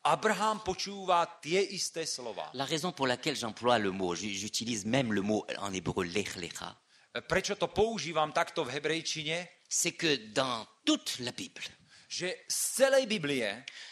Abraham počúva tie isté slova. La raison pour laquelle j'emploie le mot, j'utilise même le mot en hébreu lech lecha, Prečo to používam takto v hebrejčine? c'est que dans toute la Bible, Že z celej Biblie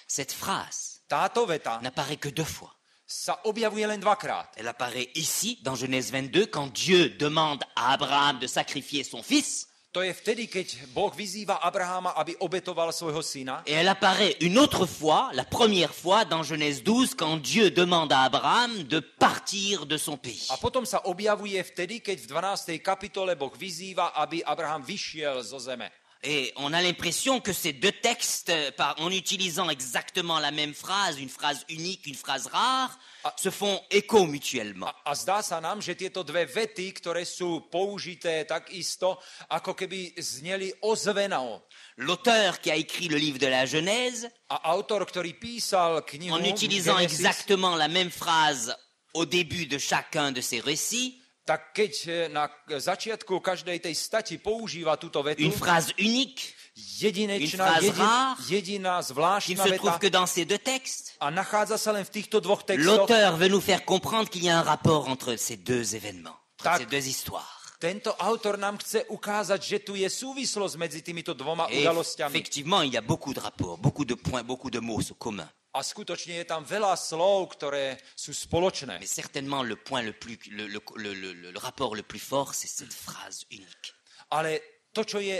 cette phrase táto veta n'apparaît que deux fois. sa objavuje len dvakrát. Elle apparaît ici, dans Genèse 22, quand Dieu demande à Abraham de sacrifier son fils. To je vtedy, keď Boh vyzýva Abraháma, aby obetoval svojho syna. Et elle apparaît une autre fois, la première fois dans Genèse 12, quand Dieu demande à Abraham de partir de son pays. A potom sa objavuje vtedy, keď v 12. kapitole Boh vyzýva, aby Abraham vyšiel zo zeme. Et on a l'impression que ces deux textes, en utilisant exactement la même phrase, une phrase unique, une phrase rare, se font écho mutuellement. A zdá sa nám, že tieto dve vety, ktoré sú použité takisto, ako keby zneli ozvenao. L'auteur qui a écrit le livre de la Genèse, A autor, ktorý písal knihu en utilisant Genesis, exactement la même phrase au début de chacun de ses récits, tak keď na začiatku každej tej stati používa túto vetu, une phrase unique, jedinečná, une phrase rare, jediná, qui ne zvláštna se trouve veta que dans ces deux textes, a nachádza sa len v týchto dvoch textoch, l'auteur veut nous faire comprendre qu'il y a un rapport entre ces deux événements, entre Tak. ces deux histoires. tento autor nám chce ukázať, že tu je súvislosť medzi týmito dvoma Et udalosťami. effectivement, il y a beaucoup de rapports, beaucoup de points, beaucoup de mots communs. A skutočne je tam veľa slov, ktoré sú spoločné. Mais certainement, le point le rapport le plus fort, c'est cette phrase unique. Ale to, čo je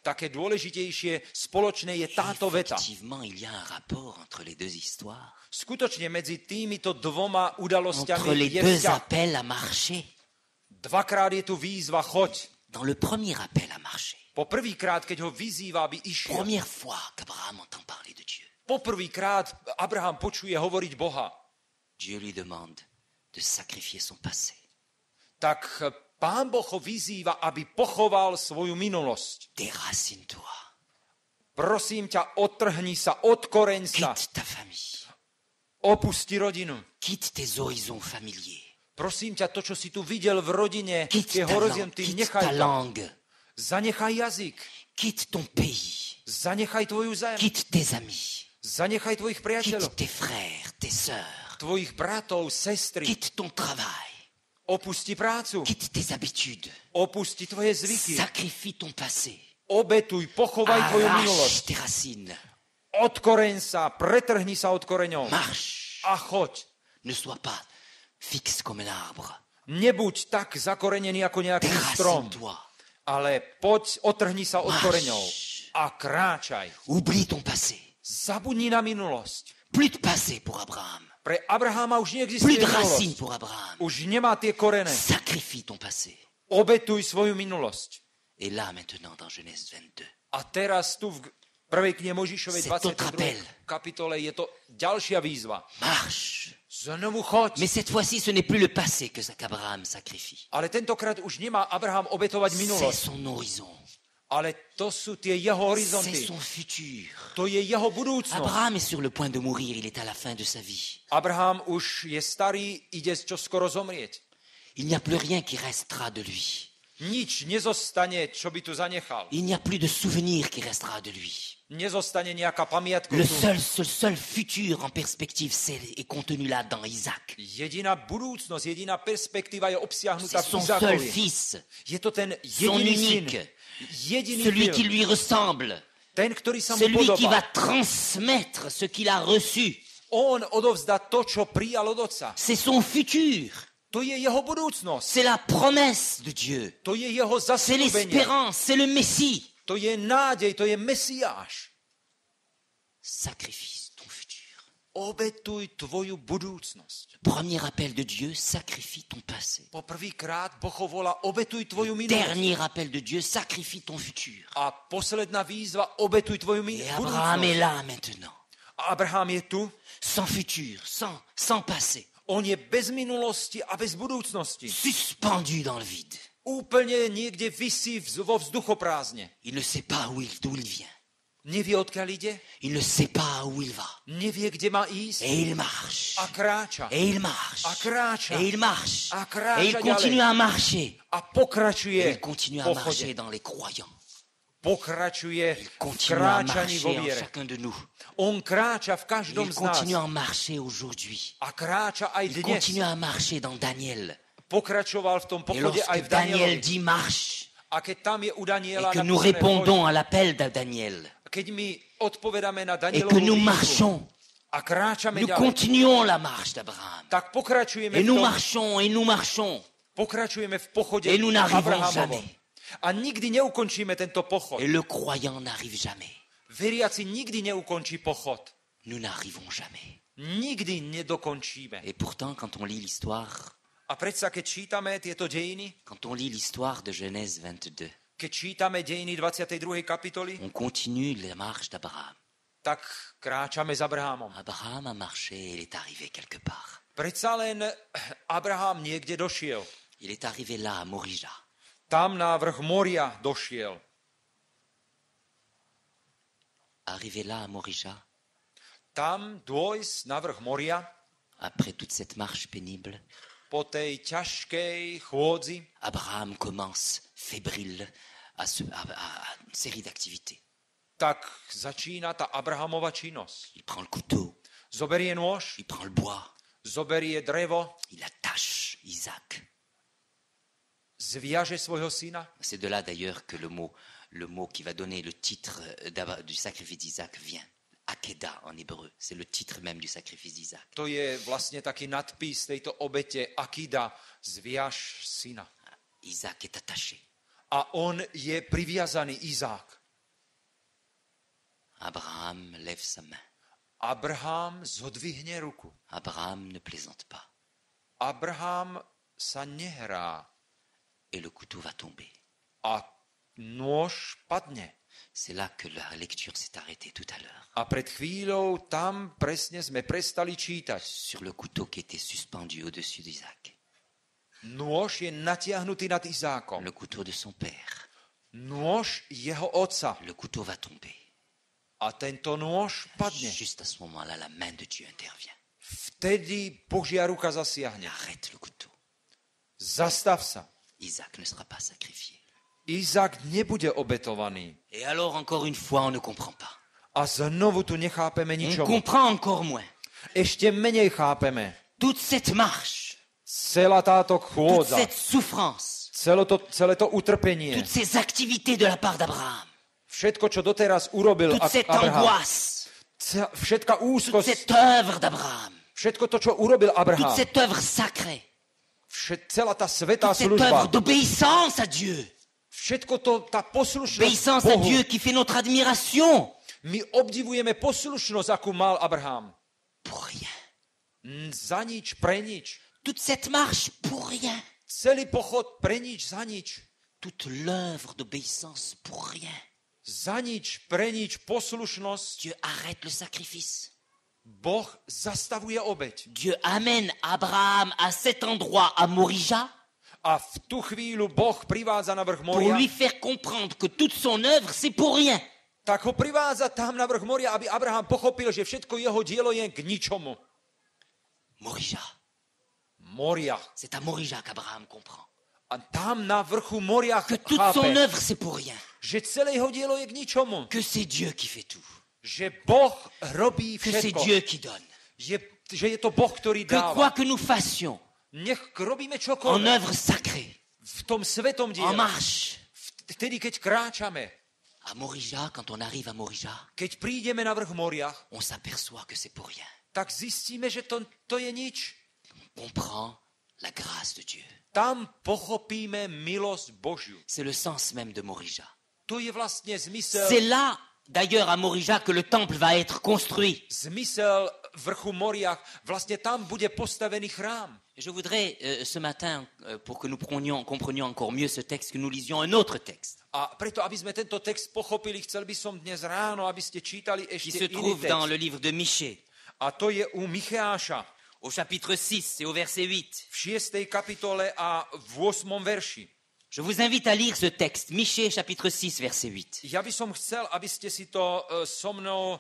také dôležitejšie, spoločné, je táto veta. Effectivement, il y a un rapport entre les deux histoires, Skutočne medzi týmito dvoma entre udalosťami les je deux vzťah. appels à marcher. Dvakrát je tu výzva, choď. Dans le premier appel à marcher, Po prvýkrát, keď ho vyzýva, aby išiel. première fois qu'Abraham entend parler de Dieu, Poprvýkrát Abraham počuje hovoriť Boha. Dieu lui demande de sacrifier son passé. Tak Pán Boh ho vyzýva, aby pochoval svoju minulosť. Déracine-toi, Prosím ťa, odtrhni sa, odkoreň sa, quitte ta famille, opusti rodinu. quitte tes horizons familiers, Prosím ťa, to, čo si tu videl v rodine, quitte tie ta horizonty, quitte nechaj ta to. langue, Zanechaj jazyk, quitte ton pays, zanechaj tvoju zem, quitte tes amis, zanechaj tvojich priateľov, quitte tes frères, tes sœurs, tvojich bratov, sestry, quitte ton travail, opusti prácu, quitte tes habitudes, opusti tvoje zvyky, sacrifie ton passé, obetuj, pochovaj tvoju minulosť, arrache tes racines, odkoreň sa, pretrhni sa od koreňov marche, a choď. ne sois pas fixe comme un arbre, Nebuď tak zakorenený ako nejaký strom, déracine-toi, ale poď, otrhni sa od Marš. koreňov a kráčaj. oublie ton passé. Zabudni na minulosť. Plus de passé pour Abraham, Pre Abraháma už plus neexistuje de racines minulosť. pour Abraham. Už nemá tie korene. Sacrifie ton passé. Obetuj svoju minulosť. Et là, maintenant, dans Genèse 22, A teraz tu v prvej knihe Možišovej C'est ton 22. appel. kapitole je to ďalšia výzva. marche. Znovu choď. Mais cette fois-ci, ce n'est plus le passé qu'Abraham sacrifie. Ale tentokrát už nemá Abraham obetovať C'est minulosť. son horizon. Ale to sú tie jeho C'est horizonty. son futur. To je jeho budúcnosť. Abraham est sur le point de mourir. Il est à la fin de sa vie. Abraham už je starý, ide čoskoro zomrieť. Il n'y a plus rien qui restera de lui. Nič nezostane, čo by tu zanechal. Il n'y a plus de souvenir qui restera de lui. Nezostane nejaká pamiatka. Le tu. seul futur en perspective est contenu là dans Isaac. Jediná budúcnosť, jediná perspektíva je obsiahnutá C'est v son seul Izákovi. fils, Je to ten son jediný syn. unique, Jediný celui qui syn. lui ressemble, Ten, ktorý sa mu celui qui va podobá. transmettre ce qu'il a reçu. On odovzdá to, čo prijal od otca. C'est son futur. To je jeho budúcnosť. C'est la promesse de Dieu. To je jeho C'est zasľúbenie. l'espérance. C'est le Messie. To je nádej, to je Mesiáš. Sacrifice ton futur. Obetuj tvoju budúcnosť. Premier appel de Dieu, sacrifie ton passé. Po prvýkrát Boh ho volá, obetuj tvoju minulosť. Dernier appel de Dieu, sacrifie ton futur. A posledná výzva, obetuj tvoju Et Abraham est budúcnosť. là maintenant. A Abraham je tu, Sans futur, sans passé. on je bez minulosti a bez budúcnosti. Suspendu dans le vide. Úplne niekde visí vo vzduchoprázdne. Il ne sait pas d'où il vient. Nevie, odkiaľ ide, Il ne sait pas où il va. nevie, kde má ísť Et il marche. a kráča. Et il marche. A kráča. Et il marche. A kráča Et il continue ďalej. à marcher. A pokračuje Et il continue à po marcher chode. dans les croyants. Pokračuje Il v continue à kráčaní vo marcher en viere. chacun de nous. On kráča v každom Il z nás. continue à marcher aujourd'hui. A kráča aj Il dnes. continue à marcher dans Daniel. Pokračoval v tom Et pochode aj lorsque v Daniel Danielovi. dit marche, A keď tam je u et Daniela que nous napísané répondons choď, à l'appel de Daniel, keď my odpovedáme na et Danielovu que nous výzvu marchons, a kráčame nous ďalej, continuons la marche d'Abraham. tak pokračujeme Et v nous tom, marchons, et nous marchons. pokračujeme v pochode Et nous n'arrivons Abrahamovom. jamais. A nikdy neukončíme tento pochod. Et le croyant n'arrive jamais. Veriaci nikdy neukončí pochod. Nous n'arrivons jamais. Nikdy nedokončíme. Et pourtant, quand on lit l'histoire, A predsa, keď čítame tieto dejiny, quand on lit l'histoire de Genèse 22, keď čítame dejiny 22. kapitoly, on continue la marche d'Abraham. tak kráčame s Abrahamom. Abraham a marché et il est arrivé quelque part. Predsa len Abraham niekde došiel. Il est arrivé là, à Morija. Tam na vrch Moria došiel. Arrivé là, à Morija, Tam dôjsť na vrch Moria après toute cette marche pénible, po tej ťažkej chôdzi Abraham commence fébrile à une série d'activités. tak začína tá Abrahamova činnosť. Il prend le couteau, Zoberie nôž, il prend le bois, zoberie drevo, il attache Isaac. zviaže svojho syna. C'est de là d'ailleurs que le mot qui va donner le titre du sacrifice d'Isaac vient. Akeda en hébreu, c'est le titre même du sacrifice d'Isaac. To je vlastne taký nadpis tejto obete Akida, zviaž syna. Isaac est attaché. A on je priviazaný, Izák. Abraham lève sa main. Abraham zodvihne ruku. Abraham ne plaisante pas. Abraham sa nehrá Et le couteau va tomber. a nôž padne. C'est là que la lecture s'est arrêtée tout à l'heure. A pred chvíľou tam presne sme prestali čítať. Sur le couteau qui était suspendu au-dessus d'Isaac. Nôž je natiahnutý nad Izákom. Le couteau de son père. Nôž jeho otca. Le couteau va tomber. A tento nôž padne. Juste à ce moment-là, la main de Dieu intervient. Vtedy Božia ruka zasiahne. Arrête le couteau. Zastav sa. Isaac ne sera pas sacrifié. Izák nebude obetovaný. Et alors, encore une fois, on ne comprend pas. A znovu tu nechápeme On ničomu. comprend encore moins. Ešte menej chápeme. Toute cette marche, Celá táto toute chôdza, cette souffrance, celé to utrpenie, toutes ces activités de la part d'Abraham, všetko, čo doteraz urobil toute cette Abraham, angoisse, všetká toute úzkosť, cette œuvre d'Abraham, všetko to, čo urobil toute Abraham, cette œuvre sacrée, celá tá svätá toute cette œuvre služba, d'obéissance à Dieu, všetko to, tá poslušnosť obéissance à Bohu. Dieu qui fait notre admiration, My obdivujeme poslušnosť, akú mal Abraham. pour rien. Za nič, pre nič. Toute cette marche pour rien. Celý pochod pre nič, za nič. Toute l'œuvre d'obéissance pour rien. Za nič, pre nič, poslušnosť. Dieu arrête le sacrifice. Boh zastavuje obeť. Dieu amène Abraham à cet endroit, à Morija, A v tú chvíľu Boh privádza na vrch pour Moria. lui faire comprendre que toute son œuvre, c'est pour rien. Tak ho privádza tam na vrch Moria, aby Abraham pochopil, že všetko jeho dielo je k ničomu. Morija. Moria. C'est à Morija qu'Abraham comprend. A tam na vrchu Moria Que toute son chápe, œuvre, c'est pour rien. že celé jeho dielo je k ničomu. Que c'est Dieu qui fait tout. Že Boh robí Que c'est všetko. Dieu qui donne. Že je to Boh, ktorý Que quoi dáva. que nous fassions, Nech robíme en čokoľvek. œuvre sacrée, V tom svetom en diele. marche, Vtedy, keď kráčame, à Morija, quand on arrive à Morija, keď prídeme na vrch Moria, on s'aperçoit que c'est pour rien. tak zistíme, že to je nič. On comprend la grâce de Dieu. Tam pochopíme milosť Božiu. C'est le sens même de Morija. To je vlastne zmysel, C'est là, d'ailleurs, à Morija, que le temple va être construit. zmysel vrchu Moria. Vlastne tam bude postavený chrám. Je voudrais, ce matin, pour que nous comprenions encore mieux ce texte, que nous lisions un autre texte, A preto, aby sme tento text pochopili, chcel by som dnes ráno, aby ste čítali qui ešte se iný trouve dans text. le livre de Michée, A to je u Micheáša au chapitre 6 et au verset 8. v 6. kapitole a v 8. verši. Je vous invite à lire ce texte, Michée, chapitre 6, verset 8. Ja by som chcel, aby ste si to so mnou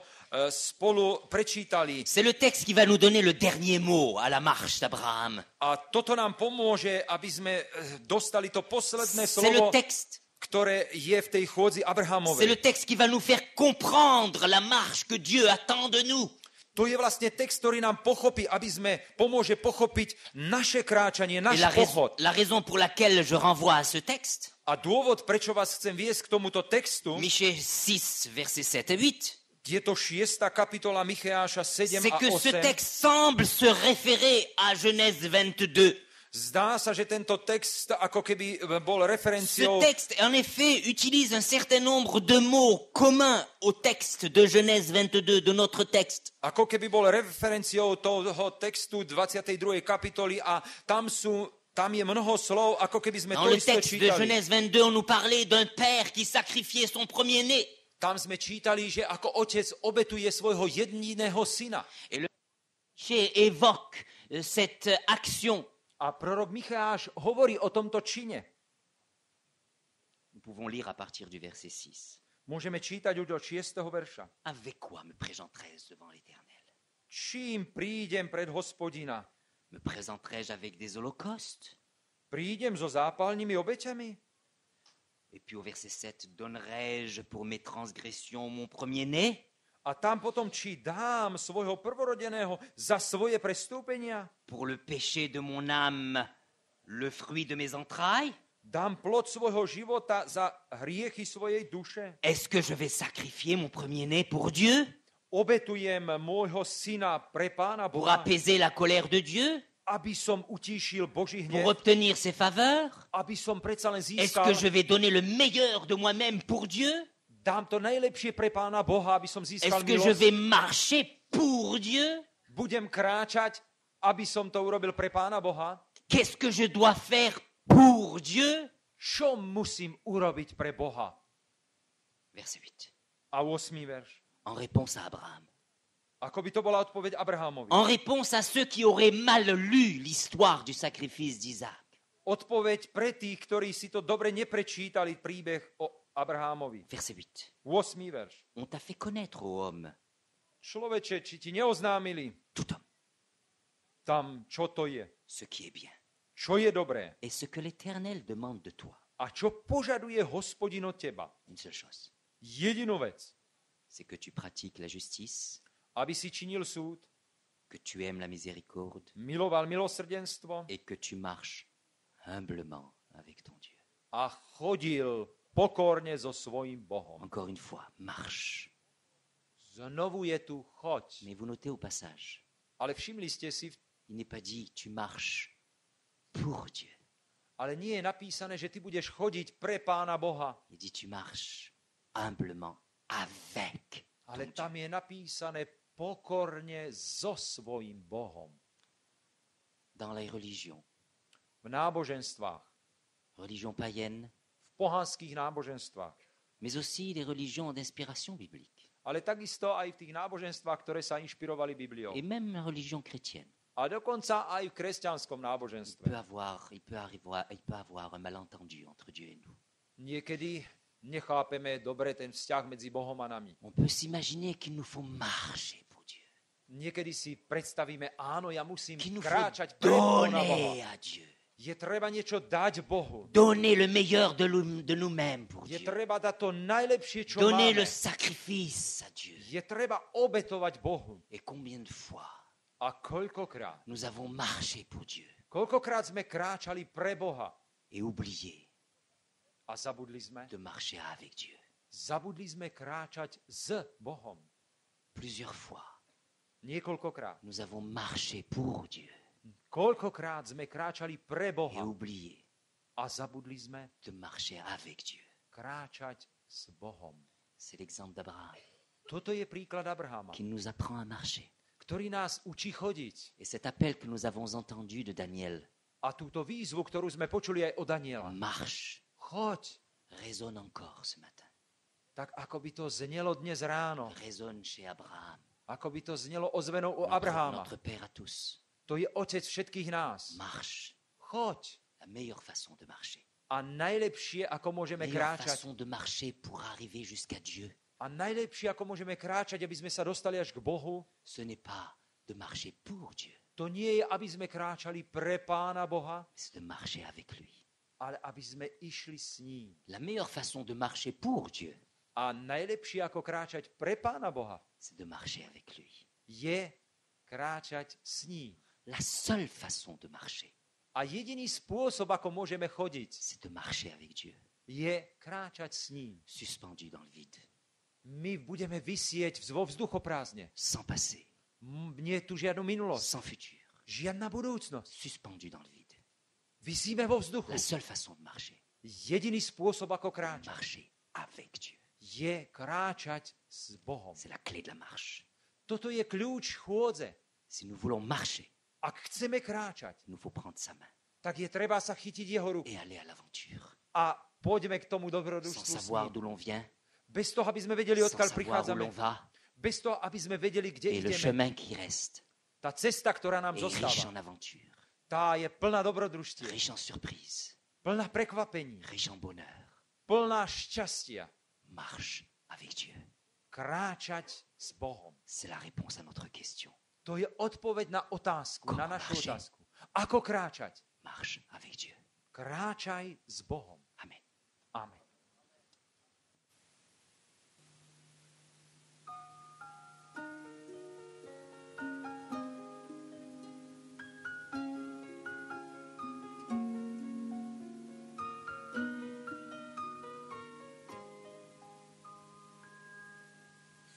spolu prečítali. C'est le texte qui va nous donner le dernier mot à la marche d'Abraham. A toto nám pomôže, aby sme dostali to posledné C'est le slovo, texte, ktoré je v tej chôdzi c'est le Abrahamovej. texte qui va nous faire comprendre la marche que Dieu attend de nous. To je vlastne text, ktorý nám pomôže pochopiť naše kráčanie, Et náš la, pochod. la raison pour laquelle je renvoie à ce texte, A dôvod, prečo vás chcem viesť k tomuto textu, Michée 6, versets 7 et 8, je to 6. kapitola Micheáša 7 c'est a que ce 8, texte semble se référer à Genèse 22. Zdá sa, že tento text ako keby bol Ce referenciou, texte, en effet, utilise un certain nombre de mots communs au texte de Genèse 22, de notre texte. ako keby bol referenciou toho textu 22. kapitoly a tam je mnoho slov, ako keby sme Dans to le isté texte de čítali. Genèse 22, on nous parlait d'un père qui sacrifiait son premier-né. Tam sme čítali, že ako otec obetuje svojho jediného syna. Évoque cette action. A prorok Micháš hovorí o tomto čine. Nous pouvons lire à partir du verset 6. Môžeme čítať už od 6. verša. Avec quoi me présenterai-je devant l'Éternel? Čím prídem pred Hospodina? Me présenterai-je avec des holocaustes? Prídem so zápalnými obeťami? Et puis au verset 7, donnerai-je pour mes transgressions mon premier-né? A tam potom, či dám svojho prvorodeného za svoje prestúpenia? Pour le péché de mon âme, le fruit de mes entrailles? Dám plod svojho života za hriechy svojej duše? Est-ce que je vais sacrifier mon premier-né pour Dieu? Obetujem môjho syna pre Pána Pour Boha, apaiser la colère de Dieu? aby som utíšil Boží Pour hnev, obtenir ses faveurs? aby som predsa len Est-ce získal, que je vais donner le meilleur de moi-même pour Dieu? dám to najlepšie pre Pána Boha, aby som získal Est-ce que je milosť? vais marcher pour Dieu? Budem kráčať, aby som to urobil pre Pána Boha? Qu'est-ce que je dois faire pour Dieu? Čo musím urobiť pre Boha? Verset 8. A 8. verš. En réponse à Abraham. Ako by to bola odpoveď Abrahamovi? En réponse à ceux qui auraient mal lu l'histoire du sacrifice d'Isaac. Odpoveď pre tých, ktorí si to dobre neprečítali príbeh o Abrahamovi. Verset 8. 8. verš. On t'a fait connaître, ô homme, Človeče, či ti neoznámili tout homme, tam, čo to je? ce qui est bien, Čo je dobré? et ce que l'Éternel demande de toi. A čo požaduje Hospodin od teba? Une seule chose, Jedinú vec. c'est que tu pratiques la justice, Aby si činil súd, que tu aimes la miséricorde miloval milosrdenstvo et que tu marches humblement avec ton Dieu. a chodil pokorne so svojím Bohom. Encore une fois, marche. Znovu je tu choď. Mais vous notez au passage, Ale všimli ste si, il n'est pas dit tu marches pour Dieu. ale nie je napísané, že ty budeš chodiť pre Pána Boha. Il dit tu marches humblement avec Ale ton Dieu. tam je napísané pokorne so svojím Bohom. Dans les religions, V náboženstvách, religions païennes, v pohanských náboženstvách, mais aussi les religions d'inspiration biblique, ale takisto aj v tých náboženstvách, ktoré sa inšpirovali Bibliou. et même la religion chrétienne. A dokonca aj v kresťanskom náboženstve. Il peut avoir un malentendu entre Dieu et nous. Niekedy nechápeme dobre ten vzťah medzi Bohom a nami. On peut s'imaginer qu'il nous faut marcher pour Dieu, Niekedy si predstavíme, áno, ja musím qu'il nous faut kráčať pre Pána donner Boha. à Dieu, Je treba niečo dať Bohu. donner le meilleur de nous-mêmes pour Je Dieu, treba dať to najlepšie, čo donner máme. le sacrifice à Dieu. Je treba obetovať Bohu. Et combien de fois A koľkokrát? nous avons marché pour Dieu Koľkokrát sme kráčali pre Boha et oublié a zabudli sme? de marcher avec Dieu. Zabudli sme kráčať s Bohom. Plusieurs fois, Niekoľkokrát. nous avons marché pour Dieu Koľkokrát sme kráčali pre et Boha oublié a zabudli sme de marcher avec Dieu. kráčať s Bohom. C'est l'exemple d'Abraham Toto je príklad Abrahama, qui nous apprend à marcher. ktorý nás učí chodiť. Et cet appel que nous avons entendu de Daniel, A túto výzvu, ktorú sme počuli aj od Daniela. marche, Choď. résonne encore ce matin. Tak ako by to znelo dnes ráno. Résonne chez Abraham, Ako by to znelo ozvenou u Abraháma. notre Père à tous. To je otec všetkých nás. Marche, Choď. la meilleure façon de marcher. A najlepšie, ako môžeme Meilleure kráčať. façon de marcher pour arriver jusqu'à Dieu, A najlepšie, ako môžeme kráčať, aby sme sa dostali až k Bohu, ce n'est pas de marcher pour Dieu, to nie je, aby sme kráčali pre Pána Boha, c'est de marcher avec lui. ale aby sme išli s ním. La meilleure façon de marcher pour Dieu, A najlepšie, ako kráčať pre Pána Boha, c'est de marcher avec lui. je kráčať s ním. La seule façon de marcher, A jediný spôsob, ako môžeme chodiť, c'est de marcher avec Dieu, je kráčať s ním. suspendu dans le vide, My budeme visieť vo vzduchoprázdne. sans passé, Nie je tu žiadnu minulosť, sans futur, žiadna budúcnosť. suspendu dans le vide. Visíme vo vzduchu. La seule façon de marcher, Jediný spôsob, ako kráčať, marcher avec Dieu. je kráčať s Bohom. C'est la clé de la marche. Toto je kľúč chôdze. Si nous voulons marcher, Ak chceme kráčať, il nous faut prendre sa main tak je treba sa chytiť jeho ruku. et aller à l'aventure. A poďme k tomu Sans dobrodružstvu s savoir ním. d'où l'on vient, Bez toho, aby sme vedeli, sans odkiaľ savoir où prichádzame. l'on va, Bez toho, aby sme vedeli, kde et le ideme. chemin qui reste Tá cesta, ktorá nám est riche zostáva, en aventure, tá je plná dobrodružstiev, riche en surprises, plná prekvapení, riche en bonheur. plná šťastia. Marche avec Dieu. Kráčať s Bohom. C'est la réponse à notre question. To je odpoveď na otázku, na Comment našu marcher? otázku. Ako kráčať? Marche avec Dieu. Kráčaj s Bohom. Amen. Amen.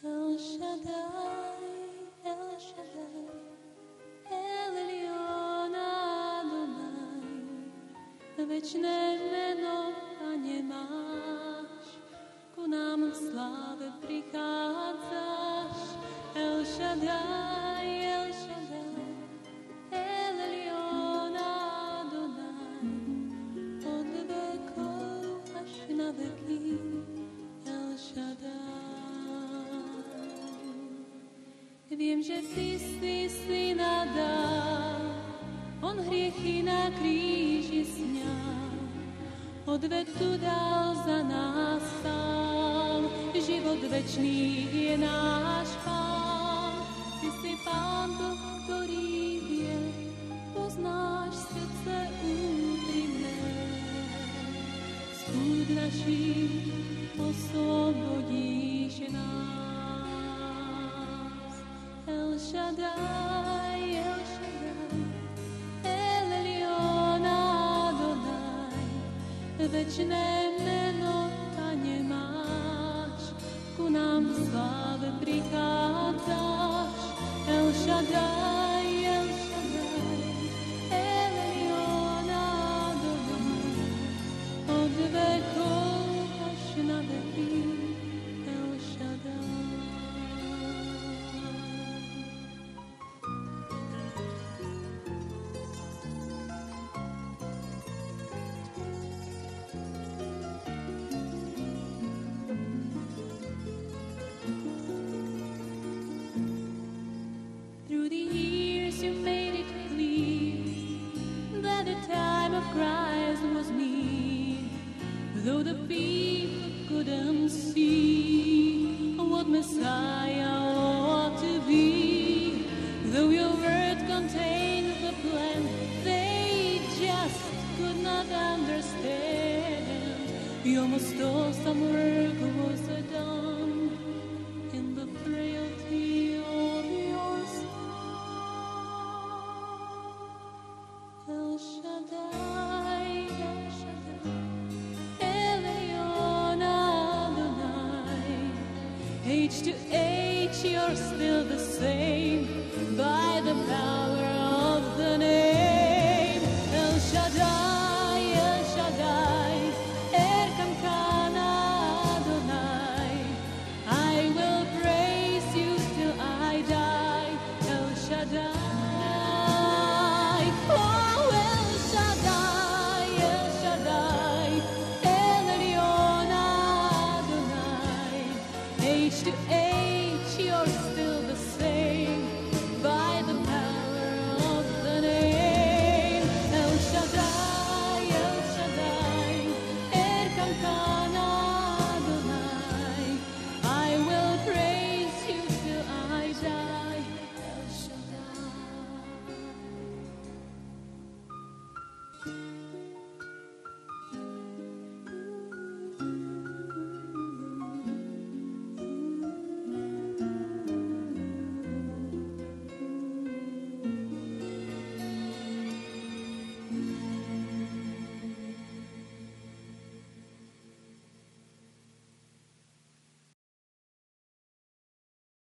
El Shaddai, El Elyon Adonai, večné meno, Pane, máš, ku nám v sláve prichádzaš. El Shaddai, El Elyon Adonai, od vekov až na veky. El Shaddai. Viem, že ty si syna dal, on hriechy na kríži sňal, odvetu dal za nás sám, život večný je náš Pán. Ty si Pán Boh, ktorý vie, poznáš srdce úprimné, z pút našich oslobodíš nás. El Shaddai, El Elyon Adonai, večné meno, Pane, máš, ku nám v sláve prichádzaš. El Shaddai, El Elyon Adonai, od vekov až na veky. El Shaddai. Through the years you made it clear that the time of Christ was near. Though the people couldn't see what Messiah ought to be, though your word contained the plan, they just could not understand. Your most awesome work was done in the frailty of your Son. El Shaddai, El Elyon Adonai, age to age you're still the same. By the power